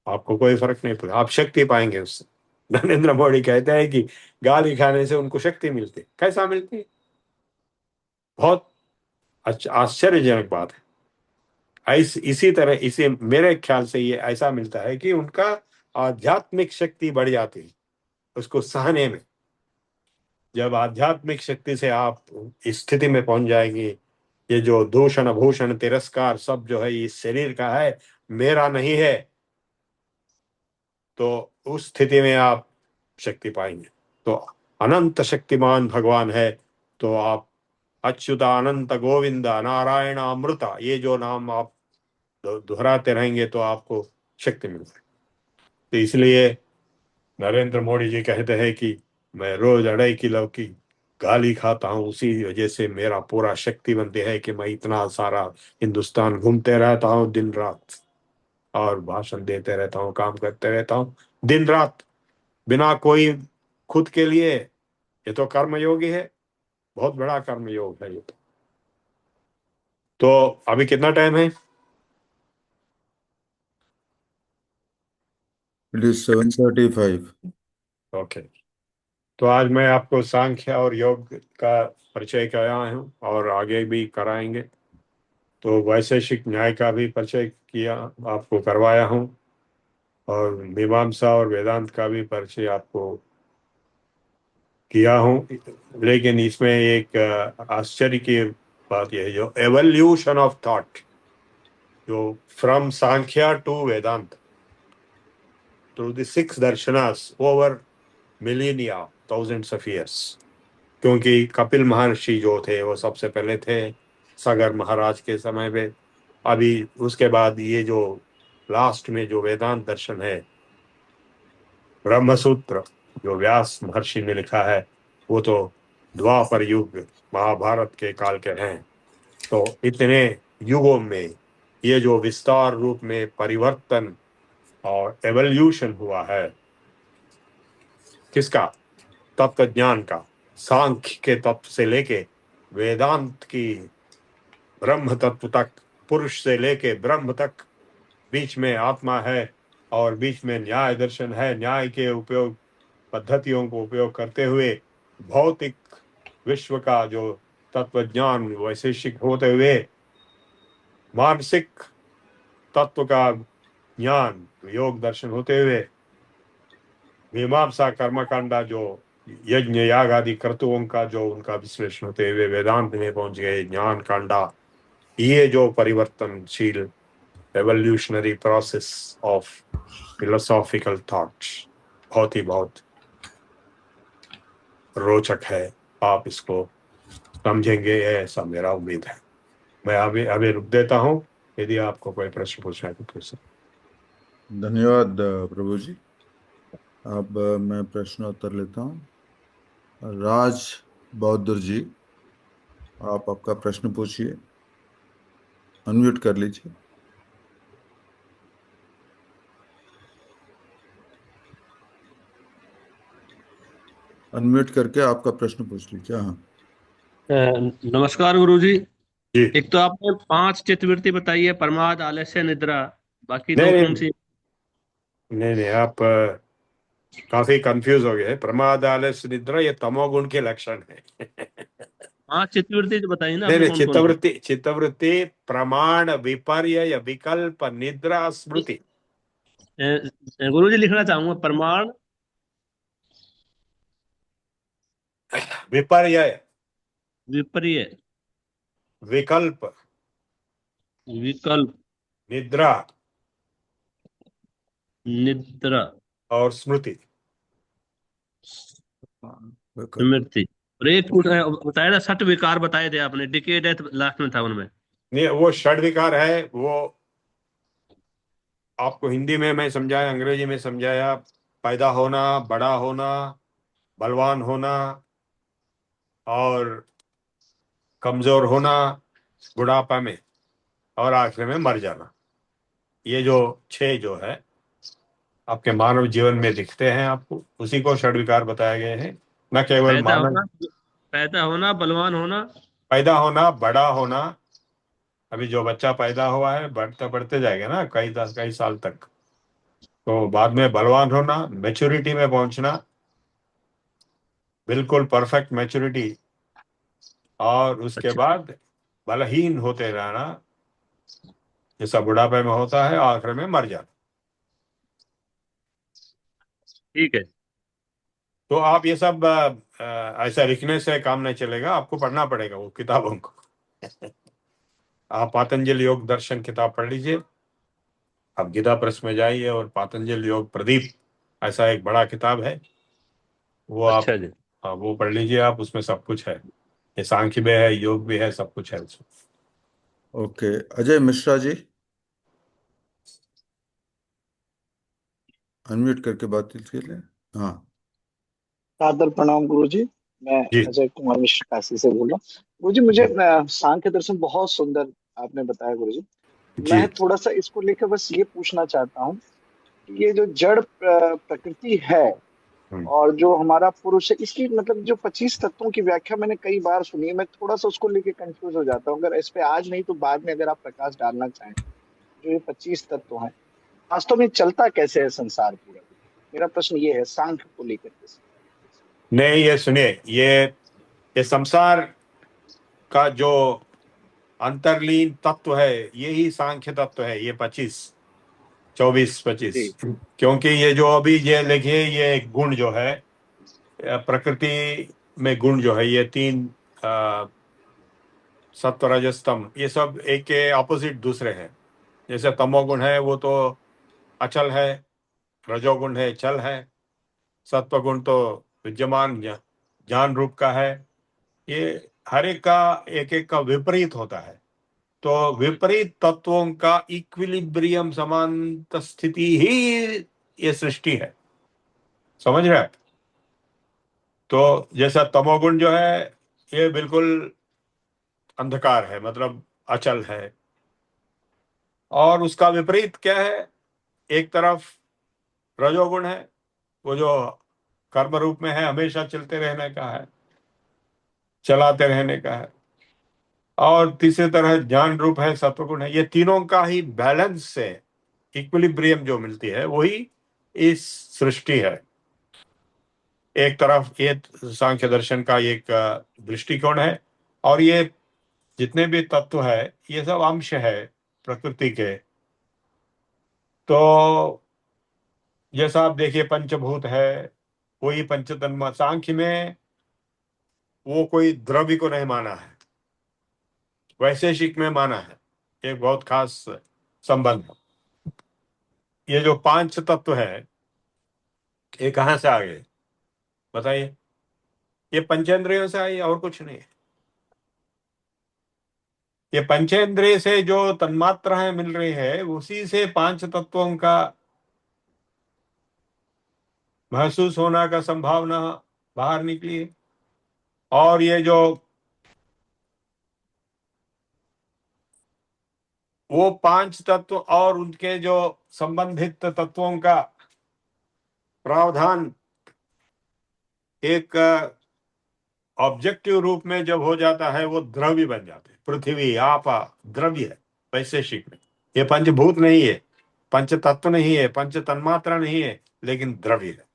आपको कोई फर्क नहीं पड़ेगा, आप शक्ति पाएंगे उससे। नरेंद्र मोदी कहते हैं कि गाली खाने से उनको शक्ति मिलती, कैसा मिलती? बहुत आश्चर्यजनक बात है। इसी तरह, इसे मेरे ख्याल से ये ऐसा मिलता है कि उनका आध्यात्मिक शक्ति बढ़ जाती है उसको सहने में। जब आध्यात्मिक शक्ति से आप इस स्थिति में पहुंच जाएंगे, ये जो दूषण भूषण तिरस्कार सब जो है इस शरीर का है, मेरा नहीं है, तो उस स्थिति में आप शक्ति पाएंगे। तो अनंत शक्तिमान भगवान है, तो आप अच्युतानंत गोविंद नारायण अमृता, ये जो नाम आप दोहराते रहेंगे तो आपको शक्ति मिलती है। तो इसलिए नरेंद्र मोदी जी कहते हैं कि मैं रोज 2.5 किलो की गाली खाता हूँ, उसी वजह से मेरा पूरा शक्तिवंत है कि मैं इतना सारा हिंदुस्तान घूमते रहता हूँ दिन रात, और भाषण देते रहता हूँ, काम करते रहता हूँ दिन रात, बिना कोई खुद के लिए। ये तो कर्मयोगी है, बहुत बड़ा कर्मयोग है ये तो अभी कितना टाइम है? It is 7:35। ओके, तो आज मैं आपको सांख्य और योग का परिचय कराया हूँ और आगे भी कराएंगे। तो वैशेषिक न्याय का भी परिचय किया, आपको करवाया हूँ, और मीमांसा और वेदांत का भी परिचय आपको किया हूँ। लेकिन इसमें एक आश्चर्य की बात यह है, जो एवोल्यूशन ऑफ थॉट, जो from Sankhya to Vedanta through the six darshanas over millennia, thousands of years, क्योंकि कपिल महर्षि जो थे वो सबसे पहले थे सागर महाराज के समय में। अभी उसके बाद ये जो लास्ट में जो वेदांत दर्शन है, ब्रह्मसूत्र जो व्यास महर्षि ने लिखा है, वो तो द्वापर युग महाभारत के काल के हैं। तो इतने युगों में ये जो विस्तार रूप में परिवर्तन और एवोल्यूशन हुआ है, किसका? तत्व ज्ञान का। सांख्य के तत्व से लेके वेदांत की ब्रह्म तत्व तक, पुरुष से लेके ब्रह्म तक, बीच में आत्मा है, और बीच में न्याय दर्शन है। न्याय के उपयोग पद्धतियों को उपयोग करते हुए भौतिक विश्व का जो तत्व ज्ञान वैशेषिक होते हुए मानसिक तत्व का ज्ञान योग दर्शन होते हुए, मीमांसा कर्मकांडा जो यज्ञ याग आदि कर्तुओं का जो उनका विश्लेषण होते हुए वेदांत में पहुंच गए, ज्ञान कांडा। ये जो परिवर्तनशील evolutionary process of philosophical thoughts बहुत रोचक है। आप इसको समझेंगे ऐसा मेरा उम्मीद है। मैं अभी अभी रुक देता हूँ, यदि आपको कोई प्रश्न पूछना है तो पूछ सकते। धन्यवाद प्रभु जी। अब मैं प्रश्नोत्तर लेता हूँ। राज बहादुर जी, आप आपका प्रश्न पूछिए। अनम्यूट कर लीजिए। अनम्यूट करके आपका प्रश्न पूछ लीजिए। हाँ। नमस्कार गुरु जी। जी। एक तो आपने 5 चित्तवृत्ति बताई है, प्रमाद, आलस्य, निद्रा। बाकी नहीं दो कौन नहीं सी? नहीं नहीं, आप काफी कंफ्यूज हो गए। प्रमाद आलस्य निद्रा ये तमोगुण के लक्षण है। 5 चित्तवृत्ति जो बताई ना नहीं आपने, नहीं, कौन कौन सी? चित्तवृत्ति प्रमाण, विपर्य, विकल्प, निद्रा, स्मृति। गुरु जी लिखना चाहूंगा, प्रमाण, विपर्य, विपर्य, विकल्प, विकल्प, निद्रा निद्रा, और स्मृति। बिल्कुल। स्मृति। और एक बताया था, सठ विकार बताए थे आपने, डिके डेथ लास्ट में था उनमें। नहीं, वो षड विकार है। वो आपको हिंदी में मैं समझाया, अंग्रेजी में समझाया। पैदा होना, बड़ा होना, बलवान होना, और कमजोर होना बुढ़ापा में, और आखिर में मर जाना। ये जो छह जो है आपके मानव जीवन में दिखते हैं आपको, उसी को षड विकार बताए गए हैं। न केवल पैदा मानव, होना, पैदा होना, बलवान होना। पैदा होना, बड़ा होना। अभी जो बच्चा पैदा हुआ है बढ़ते बढ़ते जाएगा ना, कई साल तक। तो बाद में बलवान होना, मैच्योरिटी में पहुंचना, बिल्कुल परफेक्ट मैच्योरिटी, और उसके अच्छा, बाद बलहीन होते रहना, जैसा बुढ़ापे में होता है, आखिर में मर जाना। ठीक है। तो आप ये सब ऐसा लिखने से काम नहीं चलेगा, आपको पढ़ना पड़ेगा वो किताबों को। आप पातंजलि योग दर्शन किताब पढ़ लीजिए, आप गीता प्रेस में जाइए और पातंजलि योग प्रदीप ऐसा एक बड़ा किताब है, वो आप, अच्छा जी। हाँ, वो पढ़ लीजिए आप। उसमें सब कुछ है, ये सांख्य भी है, योग भी है, सब कुछ है उसमें। ओके, अजय मिश्रा जी, अनम्यूट करके बात कीजिए। हाँ। सादर प्रणाम गुरु जी। मैं जी अजय कुमार मिश्र काशी से बोल रहा हूँ। गुरुजी मुझे जी सांख्य दर्शन बहुत सुंदर आपने बताया गुरुजी। मैं जी। थोड़ा सा इसको लेकर बस ये पूछना चाहता हूँ कि ये जो जड़ प्रकृति है हम्म, और जो हमारा पुरुष है, इसकी मतलब जो 25 तत्वों की व्याख्या मैंने कई बार सुनी है, मैं थोड़ा सा उसको लेके कंफ्यूज हो जाता हूँ। अगर इस पे आज नहीं तो बाद में अगर आप प्रकाश डालना चाहें, जो ये 25 तत्व हैं वास्तव में चलता कैसे है संसार पूरा। मेरा प्रश्न ये है सांख्य को लेकर के। नहीं, ये सुनिए, ये संसार का जो अंतर्लीन तत्व है यही सांख्य तत्व है, ये 24 25। जी क्योंकि ये जो अभी ये लिखिए, ये गुण जो है प्रकृति में, गुण जो है ये तीन, अ, सत्व रजस तम, ये सब एक के ऑपोजिट दूसरे हैं। जैसे तमोगुण है वो तो अचल है, रजोगुण है चल है, सत्वगुण तो विद्यमान ज्ञान रूप का है। ये हर एक का एक एक का विपरीत होता है। तो विपरीत तत्वों का इक्विलिब्रियम, समानता स्थिति ही ये सृष्टि है। समझ रहे हैं आप? तो जैसा तमोगुण जो है ये बिल्कुल अंधकार है, मतलब अचल है। और उसका विपरीत क्या है? एक तरफ रजोगुण है, वो जो कर्म रूप में है, हमेशा चलते रहने का है, चलाते रहने का है। और तीसरी तरह ज्ञान रूप है, सत्वगुण है। ये तीनों का ही बैलेंस से इक्विलिब्रियम जो मिलती है वही इस सृष्टि है। एक तरफ ये सांख्य दर्शन का एक दृष्टिकोण है। और ये जितने भी तत्व है ये सब अंश है प्रकृति के। तो जैसा आप देखिए पंचभूत है, वही पंचतन्मा। सांख्य में वो कोई द्रव्य को नहीं माना है, वैशेषिक में माना है। एक बहुत खास संबंध है। ये जो पांच तत्व है ये कहाँ से आ गए बताइए? ये पंचेंद्रियों से आई, और कुछ नहीं। ये पंचेंद्रिय से जो तन्मात्राएं मिल रही है उसी से पांच तत्वों का महसूस होना का संभावना बाहर निकली है। और ये जो वो पांच तत्व और उनके जो संबंधित तत्वों का प्रावधान एक ऑब्जेक्टिव रूप में जब हो जाता है वो द्रव्य बन जाते हैं। पृथ्वी आपा द्रव्य है वैशेषिक में। ये पंचभूत नहीं है, पंच तत्व नहीं है, पंच तन्मात्रा नहीं है, लेकिन द्रव्य है।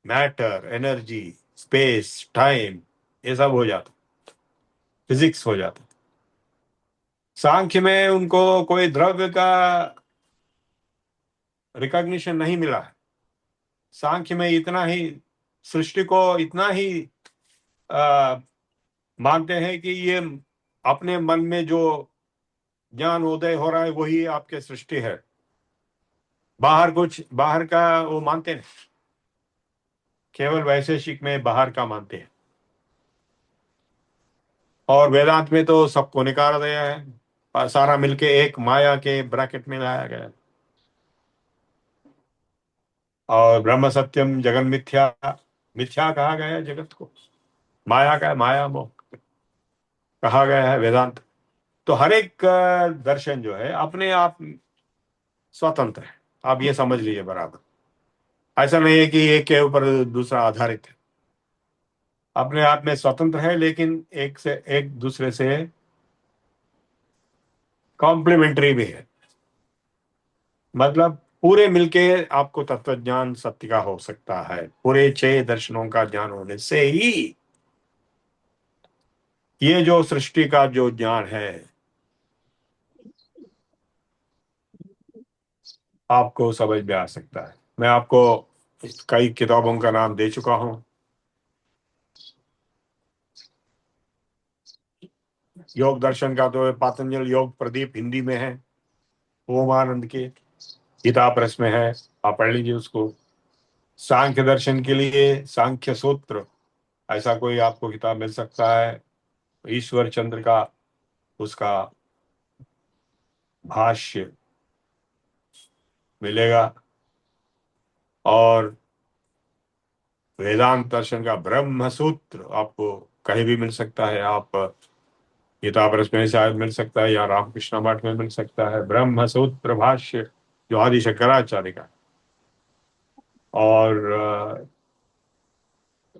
मैटर, एनर्जी, स्पेस, टाइम, ये सब हो जाता, फिजिक्स हो जाता। सांख्य में उनको कोई द्रव्य का रिकॉग्निशन नहीं मिला है। सांख्य में इतना ही, सृष्टि को इतना ही आ, मानते हैं कि ये अपने मन में जो ज्ञान उदय हो रहा है वही आपके सृष्टि है। बाहर कुछ, बाहर का वो मानते नहीं, केवल वैशेषिक में बाहर का मानते हैं। और वेदांत में तो सबको निकाल दिया है और सारा मिलके एक माया के ब्रैकेट में लाया गया है। और ब्रह्म सत्यम जगन मिथ्या, मिथ्या कहा गया है जगत को, माया का माया मोह कहा गया है वेदांत। तो हर एक दर्शन जो है अपने आप स्वतंत्र है। आप ये समझ लीजिए बराबर। ऐसा नहीं है कि एक के ऊपर दूसरा आधारित है, अपने आप में स्वतंत्र है, लेकिन एक से एक दूसरे से कॉम्प्लीमेंट्री भी है। मतलब पूरे मिलके आपको तत्व ज्ञान सत्य का हो सकता है। पूरे छह दर्शनों का ज्ञान होने से ही ये जो सृष्टि का जो ज्ञान है आपको समझ में आ सकता है। मैं आपको कई किताबों का नाम दे चुका हूं। योग दर्शन का तो पातंजल योग प्रदीप हिंदी में है, ओमानंद के गीता प्रेस में है, आप पढ़ लीजिए उसको। सांख्य दर्शन के लिए सांख्य सूत्र ऐसा कोई आपको किताब मिल सकता है, ईश्वर चंद्र का उसका भाष्य मिलेगा। और वेदांत दर्शन का ब्रह्म सूत्र आपको कहीं भी मिल सकता है। आप गीता प्रेस में शायद मिल सकता है या रामकृष्ण मठ में मिल सकता है, ब्रह्म सूत्र भाष्य जो आदि शंकराचार्य का। और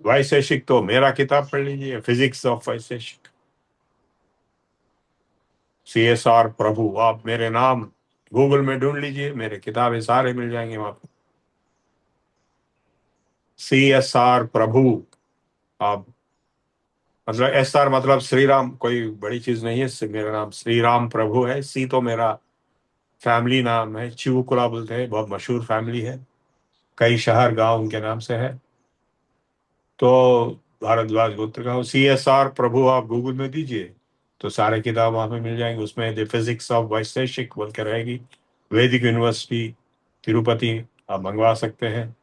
वैशेषिक तो मेरा किताब पढ़ लीजिए, फिजिक्स ऑफ वैशेषिक, CSR प्रभु। आप मेरे नाम गूगल में ढूंढ लीजिए, मेरे किताबें सारे मिल जाएंगे वहां पर। CSR प्रभु। आप मतलब SR मतलब श्री राम, कोई बड़ी चीज नहीं है। मेरा नाम श्री राम प्रभु है। सी तो मेरा फैमिली नाम है, चिवकुला बोलते हैं, बहुत मशहूर फैमिली है, कई शहर गांव उनके नाम से है। तो भारद्वाज गोत्र का CSR प्रभु आप गूगल में दीजिए तो सारे किताब वहां पे मिल जाएंगे। उसमें द फिजिक्स ऑफ वैशेषिक बोल के रहेगी, वैदिक यूनिवर्सिटी तिरुपति, आप मंगवा सकते हैं।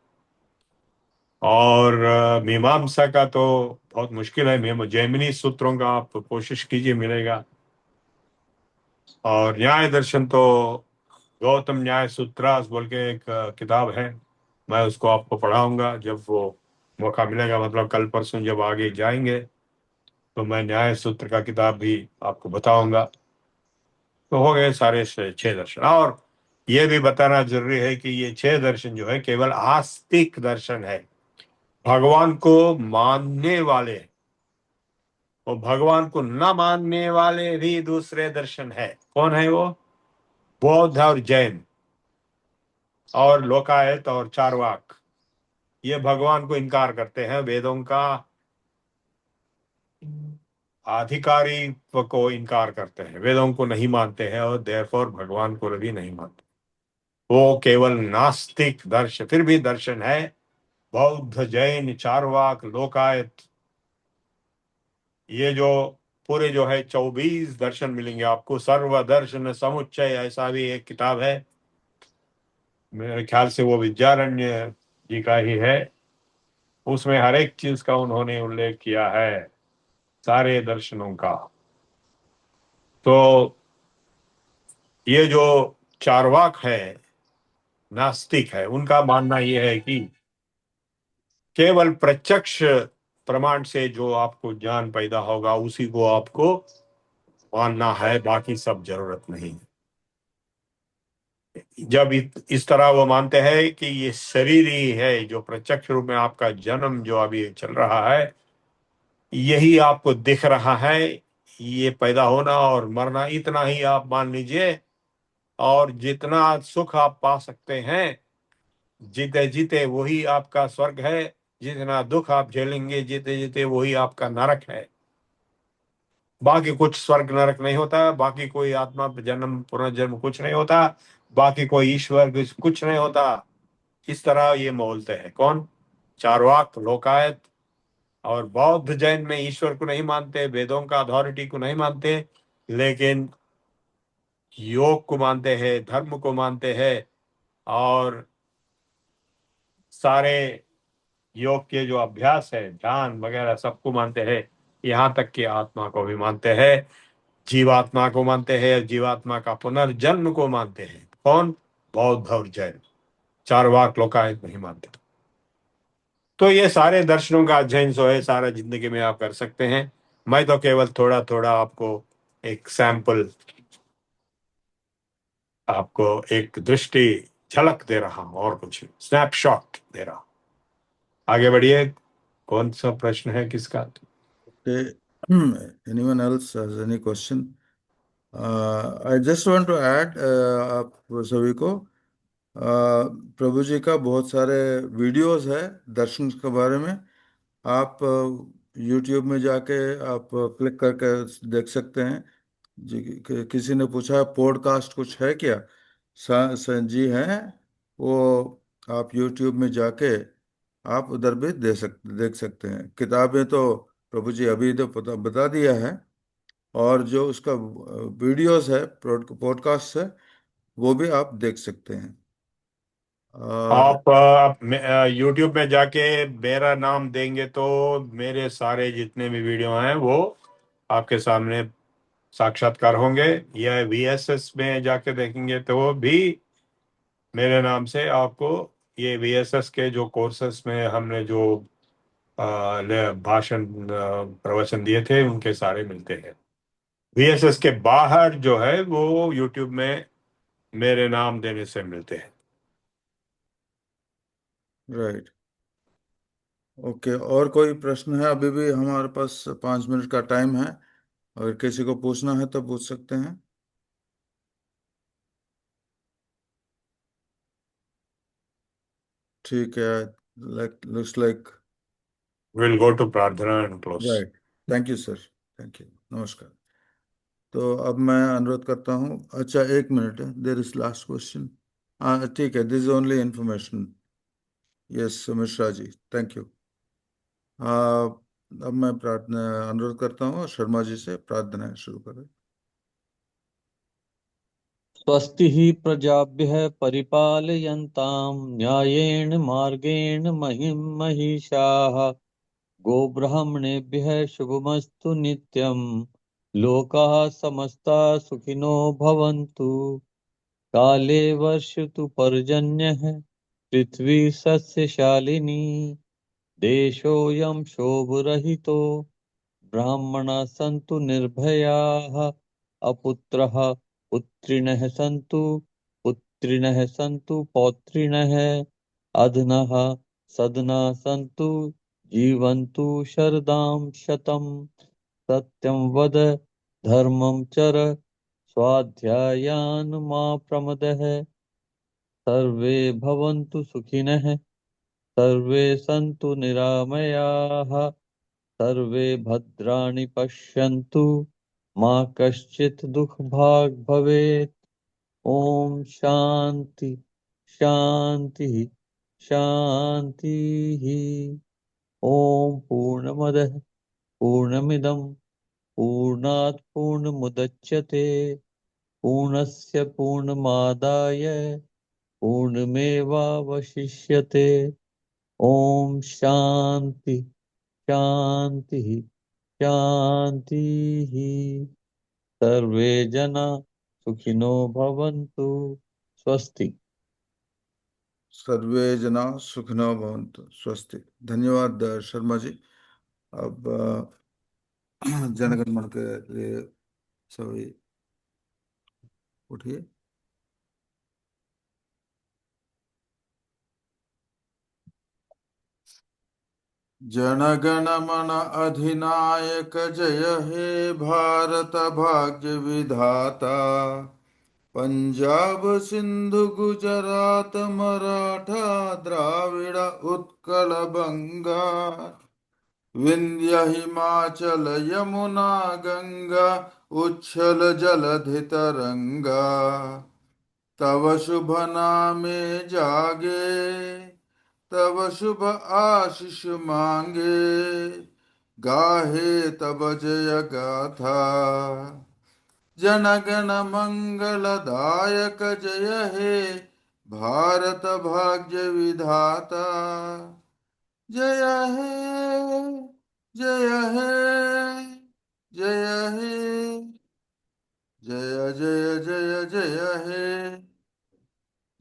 और मीमांसा का तो बहुत मुश्किल है, जैमिनी सूत्रों का आप कोशिश कीजिए, मिलेगा। और न्याय दर्शन तो गौतम न्याय सूत्रास बोल के एक किताब है, मैं उसको आपको पढ़ाऊंगा जब वो मौका मिलेगा, मतलब कल परसों जब आगे जाएंगे तो मैं न्याय सूत्र का किताब भी आपको बताऊंगा। तो हो गए सारे 6 दर्शन। और ये भी बताना जरूरी है कि ये 6 दर्शन जो है केवल आस्तिक दर्शन है, भगवान को मानने वाले और भगवान को न मानने वाले भी दूसरे दर्शन है। कौन है वो? बौद्ध और जैन और लोकायत और चारवाक, ये भगवान को इनकार करते हैं, वेदों का आधिकारित्व को इनकार करते हैं, वेदों को नहीं मानते हैं और देयरफॉर भगवान को भी नहीं मानते। वो केवल नास्तिक दर्शन, फिर भी दर्शन है। बौद्ध जैन चारवाक लोकायत, ये जो पूरे जो है 24 दर्शन मिलेंगे आपको। सर्व दर्शन समुच्चय ऐसा भी एक किताब है, मेरे ख्याल से वो विद्यारण्य जी का ही है। उसमें हर एक चीज का उन्होंने उल्लेख किया है, सारे दर्शनों का। तो ये जो चारवाक है, नास्तिक है, उनका मानना यह है कि केवल प्रत्यक्ष प्रमाण से जो आपको ज्ञान पैदा होगा उसी को आपको मानना है, बाकी सब जरूरत नहीं। जब इस तरह वो मानते हैं कि ये शरीर ही है जो प्रत्यक्ष रूप में आपका जन्म जो अभी चल रहा है, यही आपको दिख रहा है, ये पैदा होना और मरना, इतना ही आप मान लीजिए। और जितना सुख आप पा सकते हैं जीते जीते वही आपका स्वर्ग है, जितना दुख आप झेलेंगे जीते जीते वही आपका नरक है। बाकी कुछ स्वर्ग नरक नहीं होता, बाकी कोई आत्मा जन्म पुनर्जन्म कुछ नहीं होता, बाकी कोई ईश्वर कुछ नहीं होता। इस तरह ये बोलते हैं। कौन? चारवाक लोकायत। और बौद्ध जैन में ईश्वर को नहीं मानते, वेदों का अथॉरिटी को नहीं मानते, लेकिन योग को मानते हैं, धर्म को मानते हैं, और सारे योग के जो अभ्यास है, ध्यान वगैरह सबको मानते हैं। यहाँ तक कि आत्मा को भी मानते हैं, जीवात्मा को मानते हैं, जीवात्मा का पुनर्जन्म को मानते हैं। कौन? बौद्ध और जैन। चारवाक लोकायत नहीं मानते। तो ये सारे दर्शनों का अध्ययन जो है सारा जिंदगी में आप कर सकते हैं। मैं तो केवल थोड़ा थोड़ा आपको एक सैंपल, आपको एक दृष्टि झलक दे रहा हूं, और कुछ स्नैपशॉट दे रहा हूं। आगे बढ़िए, कौन सा प्रश्न है किसका? Okay. Anyone else has any question? I just want to add आप सभी को प्रभु जी का बहुत सारे वीडियोस है दर्शन के बारे में। आप यूट्यूब में जाके आप क्लिक करके देख सकते हैं। जी किसी ने पूछा पॉडकास्ट कुछ है क्या? जी हैं वो। आप यूट्यूब में जाके आप उधर भी देख सकते हैं। किताबें तो प्रभु जी अभी तो बता दिया है, और जो उसका वीडियोस है पॉडकास्ट है वो भी आप देख सकते हैं। और आप यूट्यूब में जाके मेरा नाम देंगे तो मेरे सारे जितने भी वीडियो हैं वो आपके सामने साक्षात्कार होंगे, या VSS में जाके देखेंगे तो भी मेरे नाम से आपको, ये VSS के जो कोर्सेस में हमने जो ने भाषण प्रवचन दिए थे, उनके सारे मिलते हैं। वीएसएस के बाहर जो है वो यूट्यूब में मेरे नाम देने से मिलते हैं। Right, okay. और कोई प्रश्न है? अभी भी हमारे पास 5 मिनट का टाइम है, अगर किसी को पूछना है तो पूछ सकते हैं। ठीक है, looks like. Will go to prarthana and close. Right, thank you sir, thank you, namaskar. तो अब मैं अनुरोध करता हूँ, अच्छा 1 मिनट है, देर इज लास्ट क्वेश्चन। हाँ ठीक है, this is only information. Yes Mishra ji, thank you. अब मैं प्रार्थना अनुरोध करता हूँ शर्मा जी से, प्रार्थना शुरू करें। स्वस्ति प्रजाभ्यः परिपालयन्तां न्यायेन मार्गेण महिं महिषाः। गोब्राह्मणेभ्यः शुभमस्तु नित्यं। लोकाः समस्ताः सुखिनो भवन्तु। काले वर्षतु पर्जन्यः पृथ्वी सस्यशालिनी। देशोऽयं शोभरहितो ब्राह्मणाः सन्तु निर्भयाः। अपुत्रः पुत्रिणः सन्तु पुत्रिणः सन्तु पौत्रिणः। अधनः सदनः सन्तु जीवन्तु शरदां शतम्। सत्यं वद धर्मं चर स्वाध्यायान् मा प्रमदः। सर्वे भवन्तु सुखिनः सर्वे सन्तु निरामयाः। सर्वे भद्राणि पश्यन्तु मा कश्चित् दुःखभाग् भवेत्। ॐ शान्ति शान्ति शान्तिः। ॐ पूर्णमदः पूर्णमिदं पूर्णात् पूर्णमुदच्यते पूर्णस्य पूर्णमादाय पूर्णमेवावशिष्यते। ॐ शान्ति शान्तिः शान्तिः। सर्वे जना सुखिनो भवन्तु। स्वस्ति। सर्वे जना सुखिनो भवन्तु, स्वस्ति। धन्यवाद शर्मा जी। अब जनगण मन के लिए सभी उठिए। जनगण मन अधिनायक जय हे भारत भाग्य विधाता। पंजाब सिंधु गुजरात मराठा द्राविड़ उत्कल बंगा। विंध्य हिमाचल यमुना गंगा उच्छल जलधि तरंगा। तव शुभ नामे जागे तब शुभ आशीष मांगे। गाहे तब जय गाथा। जन गण मंगल दायक जय हे भारत भाग्य विधाता। जय हे जय हे जय हे जय जय जय जय हे।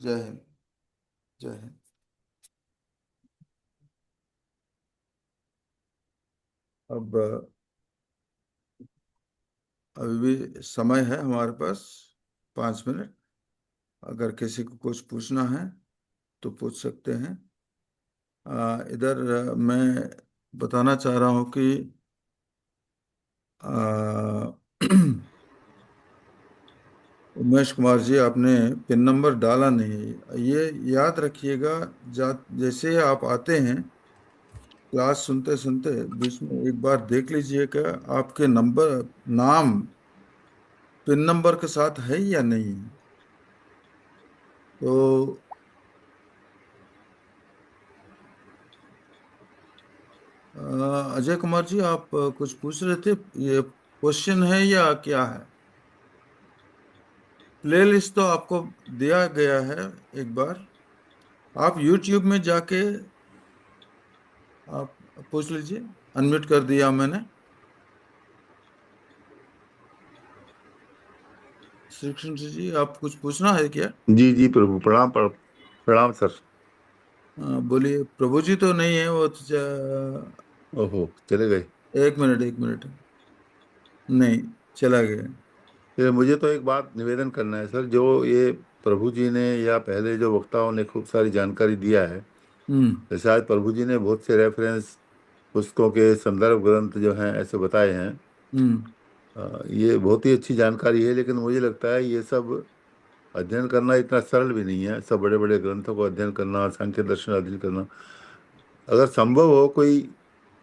जय हिंद, जय हिंद। अब अभी भी समय है हमारे पास 5 मिनट, अगर किसी को कुछ पूछना है तो पूछ सकते हैं। इधर मैं बताना चाह रहा हूँ कि उमेश कुमार जी, आपने पिन नंबर डाला नहीं, ये याद रखिएगा। जैसे ही आप आते हैं क्लास सुनते सुनते, बीच में एक बार देख लीजिएगा आपके नाम पिन नंबर के साथ है या नहीं है। तो अजय कुमार जी, आप कुछ पूछ रहे थे, ये क्वेश्चन है या क्या है? प्लेलिस्ट तो आपको दिया गया है, एक बार आप YouTube में जाके आप पूछ लीजिए। अनम्यूट कर दिया मैंने। श्री कृष्ण जी, आप कुछ पूछना है क्या? जी जी प्रभु, प्रणाम प्रणाम सर। बोलिए। प्रभु जी तो नहीं है, वो तो ओहो, चले गए। एक मिनट, एक मिनट। नहीं, चला गया। फिर मुझे तो एक बात निवेदन करना है सर, जो ये प्रभु जी ने या पहले जो वक्ताओं ने खूब सारी जानकारी दिया है, हम्म। जैसे आज प्रभु जी ने बहुत से रेफरेंस पुस्तकों के संदर्भ ग्रंथ जो हैं ऐसे बताए हैं। हम्म। ये बहुत ही अच्छी जानकारी है, लेकिन मुझे लगता है ये सब अध्ययन करना इतना सरल भी नहीं है। सब बड़े बड़े ग्रंथों को अध्ययन करना, सांख्य दर्शन अध्ययन करना, अगर संभव हो कोई,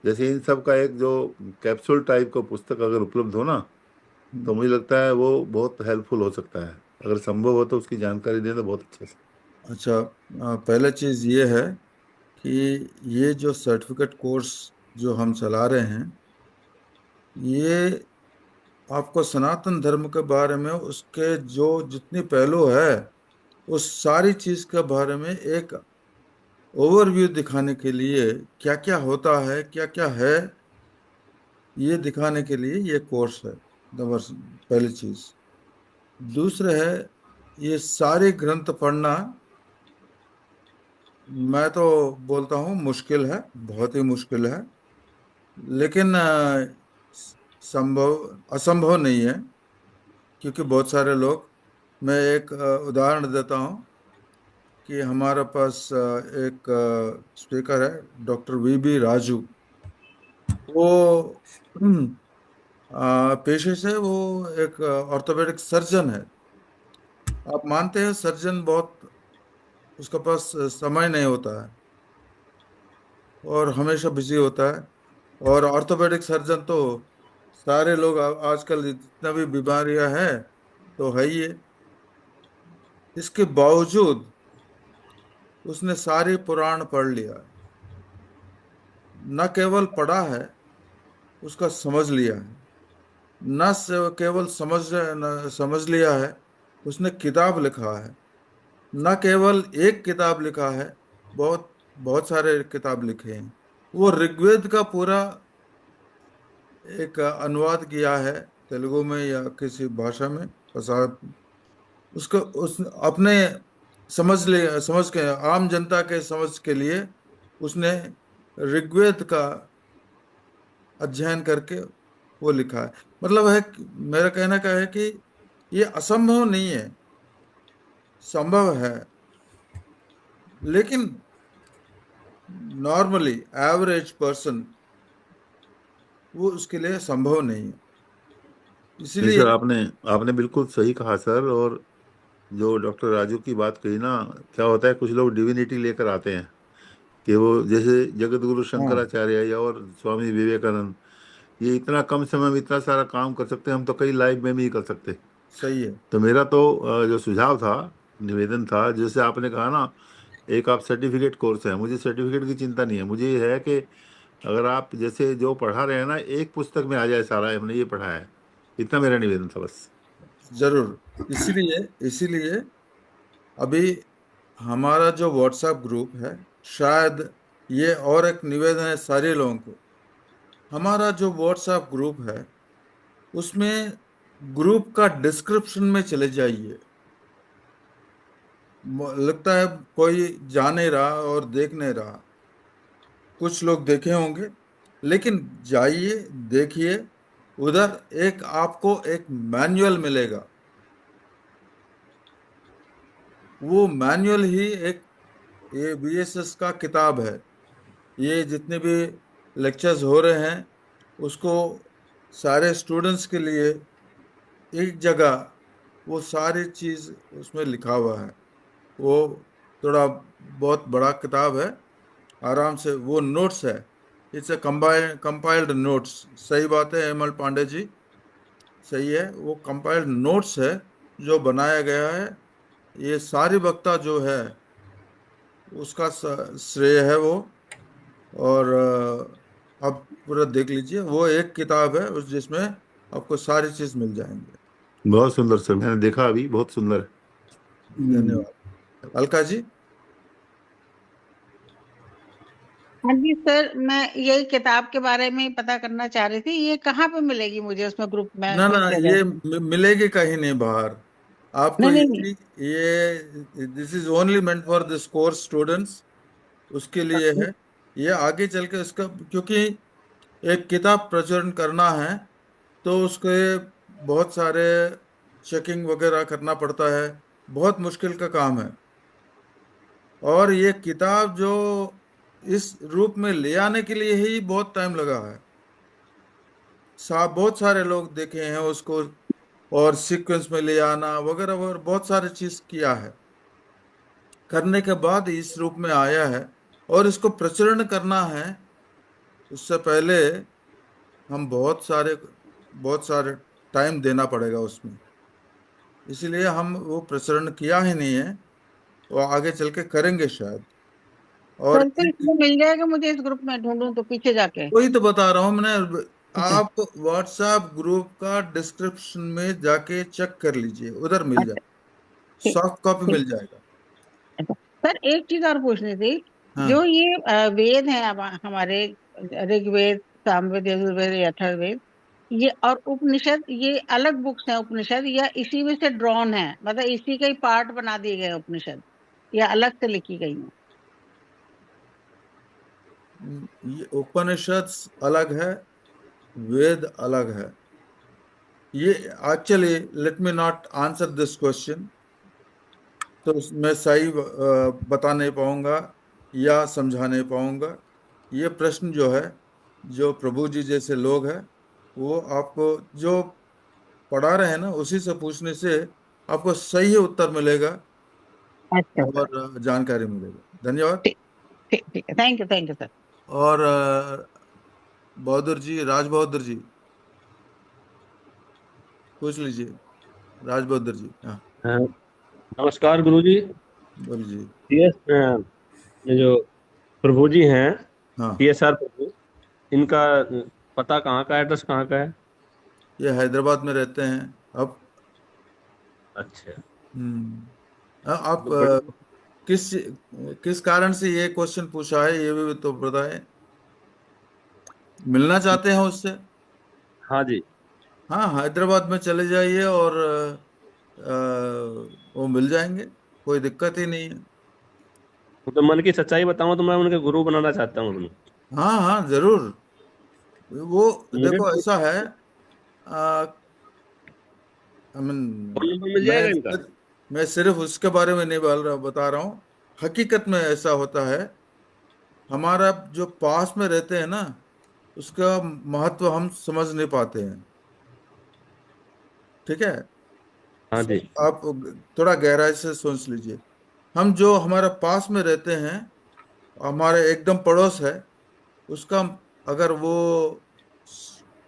जैसे इन सब का एक जो कैप्सूल टाइप का पुस्तक अगर उपलब्ध हो ना, तो हम्म। मुझे लगता है वो बहुत हेल्पफुल हो सकता है। अगर संभव हो तो उसकी जानकारी दें तो बहुत अच्छा से। अच्छा, पहला चीज ये है कि ये जो सर्टिफिकेट कोर्स जो हम चला रहे हैं, ये आपको सनातन धर्म के बारे में उसके जो जितनी पहलू है, उस सारी चीज के बारे में एक ओवरव्यू दिखाने के लिए, क्या क्या होता है, क्या क्या है, ये दिखाने के लिए ये कोर्स है। नंबर पहली चीज। दूसरा है, ये सारे ग्रंथ पढ़ना, मैं तो बोलता हूँ मुश्किल है, बहुत ही मुश्किल है। लेकिन संभव असंभव नहीं है, क्योंकि बहुत सारे लोग, मैं एक उदाहरण देता हूँ कि हमारे पास एक स्पीकर है, डॉक्टर वी राजू। वो पेशे से वो एक ऑर्थोपेडिक सर्जन है। आप मानते हैं, सर्जन बहुत, उसके पास समय नहीं होता है और हमेशा बिजी होता है। और ऑर्थोपेडिक सर्जन तो सारे लोग आजकल जितना भी बीमारियां हैं तो है ही है। इसके बावजूद उसने सारी पुराण पढ़ लिया है। न केवल पढ़ा है, उसका समझ लिया है। न से केवल समझ लिया है, उसने किताब लिखा है। न केवल एक किताब लिखा है, बहुत बहुत सारे किताब लिखे हैं। वो ऋग्वेद का पूरा एक अनुवाद किया है, तेलुगु में या किसी भाषा में, भाषा, उसको उस अपने समझ के, आम जनता के समझ के लिए उसने ऋग्वेद का अध्ययन करके वो लिखा है। मतलब है मेरा कहना का है कि ये असंभव नहीं है, संभव है। लेकिन नॉर्मली एवरेज पर्सन, वो उसके लिए संभव नहीं है। नहीं इसीलिए। सर, आपने आपने बिल्कुल सही कहा सर। और जो डॉक्टर राजू की बात कही ना, क्या होता है कुछ लोग डिविनिटी लेकर आते हैं कि वो जैसे जगत गुरु हाँ, शंकराचार्य या और स्वामी विवेकानंद, ये इतना कम समय में इतना सारा काम कर सकते हैं, हम तो कई लाइफ में भी नहीं कर सकते। सही है। तो मेरा तो जो सुझाव था, निवेदन था, जैसे आपने कहा ना, एक आप सर्टिफिकेट कोर्स है, मुझे सर्टिफिकेट की चिंता नहीं है। मुझे ये है कि अगर आप जैसे जो पढ़ा रहे हैं ना, एक पुस्तक में आ जाए सारा हमने ये पढ़ा है, इतना मेरा निवेदन था बस। जरूर। इसीलिए इसीलिए अभी हमारा जो व्हाट्सएप ग्रुप है, शायद ये और एक निवेदन है सारे लोगों को। हमारा जो व्हाट्सएप ग्रुप है, उसमें ग्रुप का डिस्क्रिप्शन में चले जाइए। लगता है कोई जा नहीं रहा और देख नहीं रहा, कुछ लोग देखे होंगे, लेकिन जाइए, देखिए। उधर एक आपको एक मैनुअल मिलेगा। वो मैनुअल ही एक, ये बीएसएस का किताब है। ये जितने भी लेक्चर्स हो रहे हैं, उसको सारे स्टूडेंट्स के लिए एक जगह वो सारी चीज उसमें लिखा हुआ है। वो थोड़ा बहुत बड़ा किताब है, आराम से वो नोट्स है। It's a compiled notes. सही बात है हेमल पांडे जी, सही है, वो कंपाइल्ड नोट्स है जो बनाया गया है। ये सारी वक्ता जो है उसका श्रेय है वो। और आप पूरा देख लीजिए, वो एक किताब है उस जिसमें आपको सारी चीज मिल जाएंगे। बहुत सुंदर सर, मैंने देखा अभी, बहुत सुंदर है। हम्म। धन्यवाद। अलका जी। हाँ जी सर, मैं यही किताब के बारे में ही पता करना चाह रही थी, ये कहाँ पे मिलेगी मुझे, उसमें ग्रुप में ना ना, किस जगह? ये मिलेगी कहीं नहीं बाहर आपको। नहीं नहीं नहीं। ये this is only meant for this course students, उसके लिए है। ये आगे चल के इसका, क्योंकि एक किताब प्रचुरण करना है तो उसके बहुत सारे चेकिंग वगैरह करना पड़ता है, बहुत मुश्किल का काम है। और ये किताब जो इस रूप में ले आने के लिए ही बहुत टाइम लगा है। बहुत सारे लोग देखे हैं उसको, और सीक्वेंस में ले आना वगैरह वगैरह बहुत सारे चीज किया है, करने के बाद इस रूप में आया है। और इसको प्रचुरण करना है, उससे पहले हम बहुत सारे टाइम देना पड़ेगा उसमें। इसीलिए हम वो प्रचुरण किया ही नहीं है, वो आगे चल के करेंगे शायद। और सर तो इसमें मिल जाएगा मुझे, इस ग्रुप में ढूंढूं तो पीछे जाके? वही तो बता रहा हूँ मैंने। अच्छा। आप व्हाट्सएप ग्रुप का डिस्क्रिप्शन में जाके चेक कर लीजिए, उधर मिल अच्छा, जाए, ठीक सॉफ्ट कॉपी ठीक। मिल जाएगा। अच्छा सर, एक चीज और पूछनी थी। जो हाँ। ये वेद है अब हमारे, ऋग्वेद, सामवेद, यजुर्वेद, अथर्ववेद, ये और उपनिषद, ये अलग बुक्स हैं उपनिषद, या इसी में से ड्रॉन है, मतलब इसी का ही पार्ट बना दिए गए उपनिषद, या अलग से लिखी गई है? ये उपनिषद अलग है, वेद अलग है। ये actually, let me not answer this question, तो मैं सही बता नहीं पाऊंगा या समझा नहीं पाऊंगा। ये प्रश्न जो है, जो प्रभु जी जैसे लोग हैं, वो आपको जो पढ़ा रहे हैं ना, उसी से पूछने से आपको सही उत्तर मिलेगा अच्छा सर। और जानकारी मिलेगा। धन्यवाद। ठीक ठीक ठीक है, थैंक यू सर। और बहादुर जी, राज बहादुर जी, पूछ लीजिए। राज बहादुर जी, हाँ, अ, नमस्कार गुरु जी। बोलिए। ये ये जो प्रभु जी हैं, हाँ, PSR प्रभु, इनका पता कहाँ का, एड्रेस कहाँ का है? ये हैदराबाद में रहते हैं अब। अच्छा। आप बड़ी- किस किस कारण से ये क्वेश्चन पूछा है, ये भी तो बताएं। मिलना चाहते हैं उससे? हाँ जी। हाँ, हैदराबाद में चले जाइए और वो मिल जाएंगे, कोई दिक्कत ही नहीं है। तो मन की सच्चाई बताऊं तो मैं उनके गुरु बनाना चाहता हूँ उन्हें। हाँ हाँ, जरूर। वो मुझे देखो, ऐसा है, आई मीन, फोन नंबर मिल मैं जाएगा इनका? सिर्फ मैं सिर्फ उसके बारे में नहीं बता रहा हूँ। हकीकत में ऐसा होता है। हमारा जो पास में रहते हैं ना, उसका महत्व हम समझ नहीं पाते हैं। ठीक है। हाँ जी। आप थोड़ा गहराई से सोच लीजिए। हम जो हमारे पास में रहते हैं, हमारे एकदम पड़ोस है, उसका अगर वो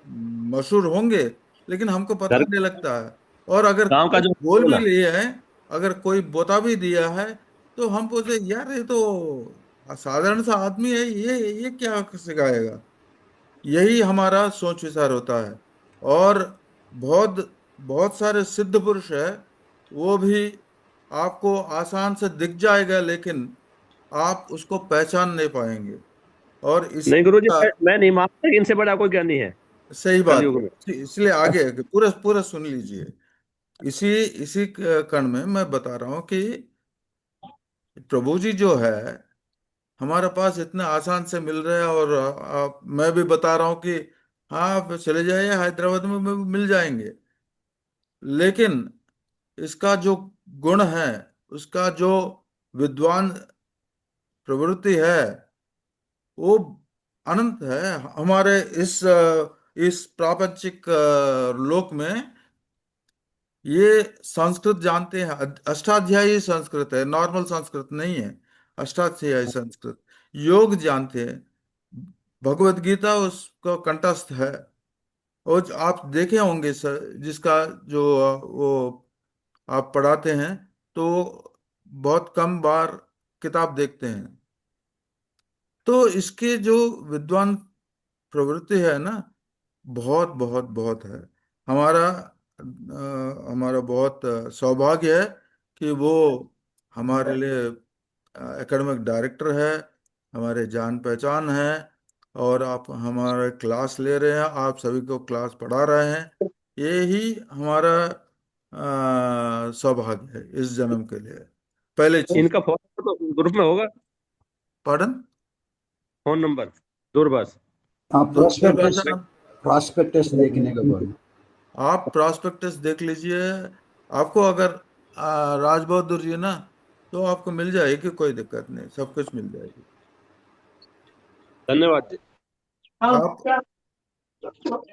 मशहूर होंगे, लेकिन हमको पता घर, नहीं लगता है। और अगर गांव का कोई जो बोल भी बोला। लिए है, अगर कोई बता भी दिया है, तो हम बोलते यार ये तो साधारण सा आदमी है, ये क्या सिखाएगा। यही हमारा सोच विचार होता है। और बहुत बहुत सारे सिद्ध पुरुष है, वो भी आपको आसान से दिख जाएगा, लेकिन आप उसको पहचान नहीं पाएंगे। और इस नहीं गुरु जी, मैं नहीं मानता कि इनसे बड़ा कोई ज्ञानी है सही बात कलयुग में। है, इसलिए आगे पूरा पूरा सुन लीजिए। इसी इसी कण में मैं बता रहा हूँ कि प्रभु जी जो है, हमारे पास इतने आसान से मिल रहे हैं। और मैं भी बता रहा हूँ कि हाँ, आप चले जाइए हैदराबाद में, मिल जाएंगे। लेकिन इसका जो गुण है, उसका जो विद्वान प्रवृत्ति है, वो अनंत है। हमारे इस प्रापंचिक लोक में ये संस्कृत जानते हैं, अष्टाध्यायी संस्कृत है, नॉर्मल संस्कृत नहीं है, अष्टाध्यायी संस्कृत। योग जानते हैं, भगवत गीता उसको कंठस्थ है। और आप देखे होंगे सर, जिसका जो वो आप पढ़ाते हैं, तो बहुत कम बार किताब देखते हैं। तो इसके जो विद्वान प्रवृत्ति है ना, बहुत बहुत बहुत है। हमारा बहुत सौभाग्य है कि वो हमारे लिए एकेडमिक डायरेक्टर है, हमारे जान पहचान है। और आप हमारे क्लास ले रहे हैं, आप सभी को क्लास पढ़ा रहे हैं। ये ही हमारा सौभाग्य है इस जन्म के लिए, पहली चीज। इनका फोन नंबर तो ग्रुप में होगा? पढ़न। फोन नंबर, दूरभाष। तो जो प्रोस्पेक्टस भाषा प्रोस्पेक्टस देखने का बोल। आप प्रॉस्पेक्टस देख लीजिए। आपको अगर राज बहादुर जी ना, तो आपको मिल जाएगी, कोई दिक्कत नहीं, सब कुछ मिल जाएगी। धन्यवाद जी। आप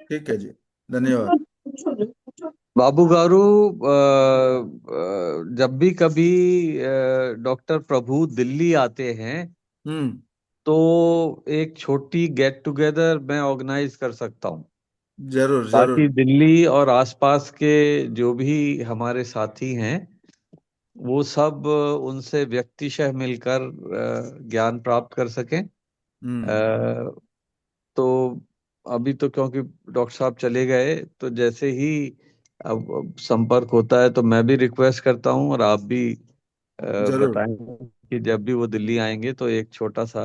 ठीक है जी, धन्यवाद। बाबू गारू, जब भी कभी डॉक्टर प्रभु दिल्ली आते हैं हम्म। तो एक छोटी गेट टुगेदर मैं ऑर्गेनाइज कर सकता हूँ, जरूर ताकि जरूर। दिल्ली और आसपास के जो भी हमारे साथी हैं वो सब उनसे व्यक्तिशः मिलकर ज्ञान प्राप्त कर सकें। हम्म। अ, तो अभी तो क्योंकि डॉक्टर साहब चले गए, तो जैसे ही अब संपर्क होता है तो मैं भी रिक्वेस्ट करता हूँ और आप भी जरूर। बताएं कि जब भी वो दिल्ली आएंगे तो एक छोटा सा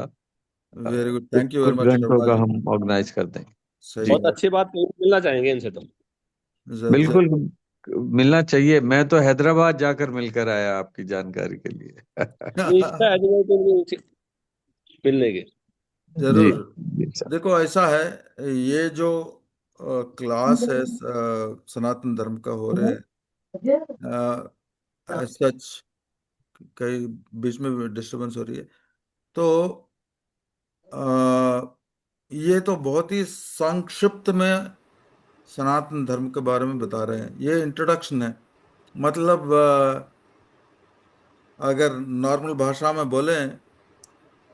वेरी गुड, कुछ थैंक यू वेरी कुछ मच घंटों शर्मा का जी। हम ऑर्गेनाइज कर देंगे। सही जी बहुत बात। अच्छी बात, मिलना चाहेंगे इनसे तो। बिल्कुल, जरूर। मिलना चाहिए। मैं तो हैदराबाद जाकर मिलकर आया आपकी जानकारी के लिए। इच्छा है जो मिलने की। जी जरूर। जी सर। देखो ऐसा है, ये जो क्लास है सनातन धर्म का हो रहे हैं, सच कई बीच में डिस्टरबेंस हो रही है। तो अ, ये तो बहुत ही संक्षिप्त में सनातन धर्म के बारे में बता रहे हैं, ये इंट्रोडक्शन है। मतलब अगर नॉर्मल भाषा में बोले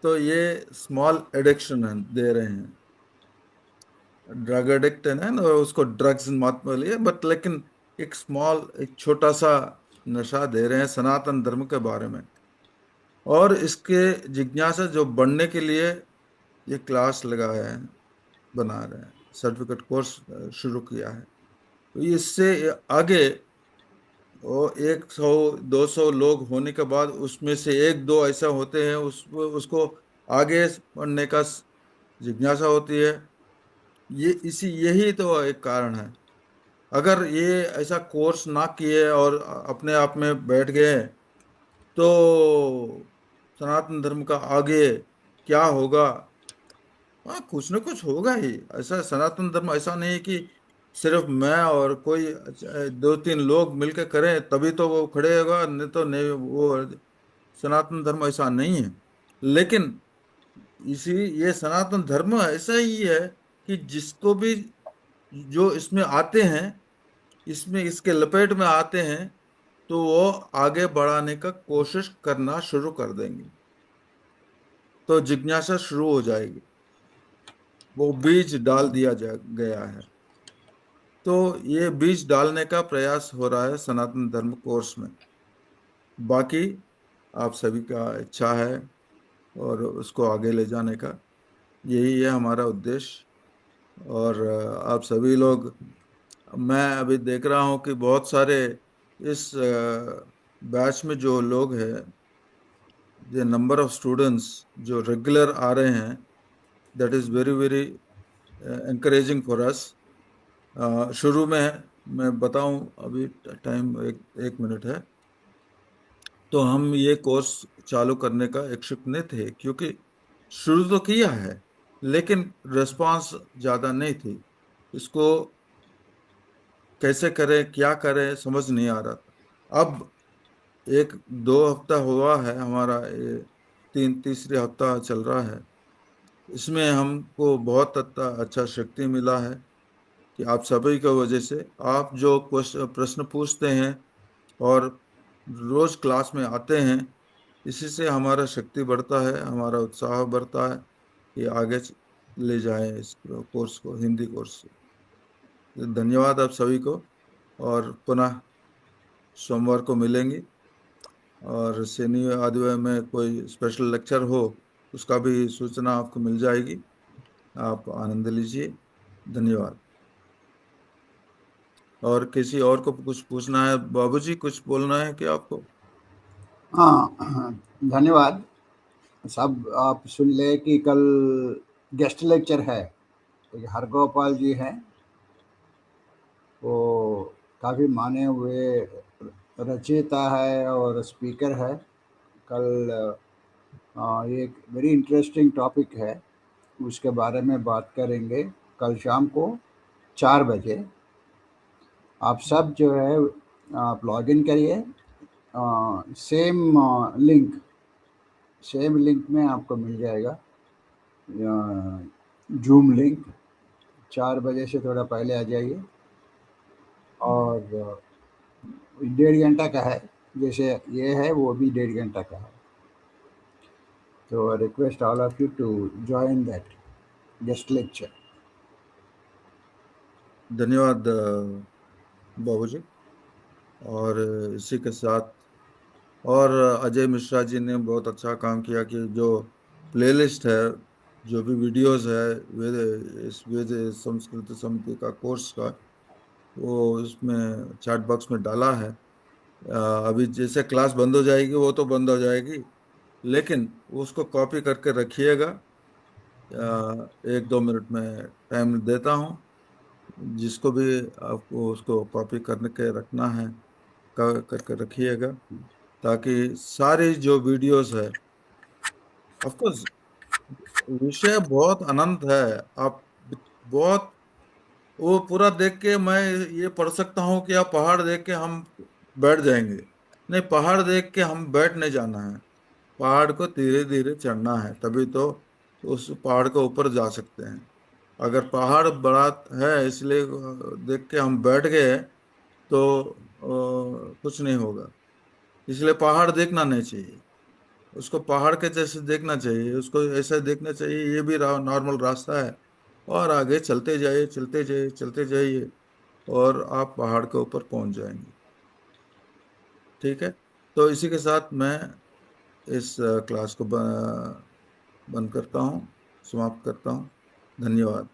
तो ये स्मॉल एडिक्शन है, दे रहे हैं। ड्रग एडिक्ट है ना, उसको ड्रग्स मत बोलिए, बट लेकिन एक स्मॉल, एक छोटा सा नशा दे रहे हैं सनातन धर्म के बारे में। और इसके जिज्ञासा जो बढ़ने के लिए ये क्लास लगाया है, बना रहे हैं, सर्टिफिकेट कोर्स शुरू किया है। तो इससे आगे वो 100 200 लोग होने के बाद उसमें से एक दो ऐसा होते हैं, उसको आगे पढ़ने का जिज्ञासा होती है। ये इसी यही तो एक कारण है। अगर ये ऐसा कोर्स ना किए और अपने आप में बैठ गए तो सनातन धर्म का आगे क्या होगा? हाँ, कुछ ना कुछ होगा ही। ऐसा सनातन धर्म ऐसा नहीं है कि सिर्फ मैं और कोई 2 3 लोग मिलकर करें तभी तो वो खड़े होगा, नहीं तो नहीं। वो सनातन धर्म ऐसा नहीं है। लेकिन इसी ये सनातन धर्म ऐसा ही है कि जिसको भी, जो इसमें आते हैं, इसमें इसके लपेट में आते हैं, तो वो आगे बढ़ाने का कोशिश करना शुरू कर देंगे, तो जिज्ञासा शुरू हो जाएगी। वो बीज डाल दिया गया है। तो ये बीज डालने का प्रयास हो रहा है सनातन धर्म कोर्स में। बाकी आप सभी का इच्छा है और उसको आगे ले जाने का, यही है हमारा उद्देश्य। और आप सभी लोग, मैं अभी देख रहा हूँ कि बहुत सारे इस बैच में जो लोग हैं, the नंबर ऑफ स्टूडेंट्स जो रेगुलर आ रहे हैं, that is very very encouraging for us. शुरू में मैं बताऊं, अभी टाइम 1 मिनट है। तो हम ये कोर्स चालू करने का इच्छुक नहीं थे, क्योंकि शुरू तो किया है लेकिन रिस्पांस ज़्यादा नहीं थी। इसको कैसे करें, क्या करें, समझ नहीं आ रहा था। अब 1 2 हफ्ता हुआ है हमारा, ये तीसरी हफ्ता चल रहा है। इसमें हमको बहुत अच्छा शक्ति मिला है कि आप सभी की वजह से, आप जो प्रश्न पूछते हैं और रोज क्लास में आते हैं, इसी से हमारा शक्ति बढ़ता है, हमारा उत्साह बढ़ता है कि आगे ले जाएं इस कोर्स को, हिंदी कोर्स को। धन्यवाद आप सभी को। और पुनः सोमवार को मिलेंगे। और शनि आदिवार में कोई स्पेशल लेक्चर हो, उसका भी सूचना आपको मिल जाएगी। आप आनंद लीजिए। धन्यवाद। और किसी और को कुछ पूछना है? बाबूजी, कुछ बोलना है क्या आपको? हाँ, धन्यवाद। सब आप सुन ले कि कल गेस्ट लेक्चर है। एक हरगोपाल जी हैं, वो काफ़ी माने हुए रचयिता है और स्पीकर है। कल ये एक वेरी इंटरेस्टिंग टॉपिक है। उसके बारे में बात करेंगे कल शाम को 4 बजे। आप सब जो है आप लॉगिन करिए, सेम लिंक में आपको मिल जाएगा जूम लिंक। 4 बजे से थोड़ा पहले आ जाइए, और 1.5 घंटा का है, जैसे ये है वो भी 1.5 घंटा का है। तो I request all of you to join that guest lecture. धन्यवाद बाबूजी। और इसी के साथ और अजय मिश्रा जी ने बहुत अच्छा काम किया कि जो प्लेलिस्ट है, जो भी वीडियोस है वेद संस्कृत समिति का कोर्स का, वो इसमें चैट बॉक्स में डाला है। अभी जैसे क्लास बंद हो जाएगी वो तो बंद हो जाएगी, लेकिन उसको कॉपी करके रखिएगा। 1-2 मिनट में टाइम देता हूँ, जिसको भी आपको उसको कॉपी करने के रखना है करके रखिएगा, ताकि सारी जो वीडियोस है, ऑफ कोर्स विषय बहुत अनंत है। आप बहुत वो पूरा देख के मैं ये पढ़ सकता हूँ कि आप पहाड़ देख के हम बैठ जाएंगे। नहीं, पहाड़ देख के हम बैठ नहीं जाना है, पहाड़ को धीरे धीरे चढ़ना है, तभी तो उस पहाड़ के ऊपर जा सकते हैं। अगर पहाड़ बड़ा है इसलिए देख के हम बैठ गए तो कुछ नहीं होगा। इसलिए पहाड़ देखना नहीं चाहिए, उसको पहाड़ के जैसे देखना चाहिए, उसको ऐसा देखना चाहिए ये भी नॉर्मल रास्ता है, और आगे चलते जाइए चलते जाइए चलते जाइए, और आप पहाड़ के ऊपर पहुंच जाएंगे। ठीक है, तो इसी के साथ मैं इस क्लास को बंद करता हूँ, समाप्त करता हूँ। धन्यवाद।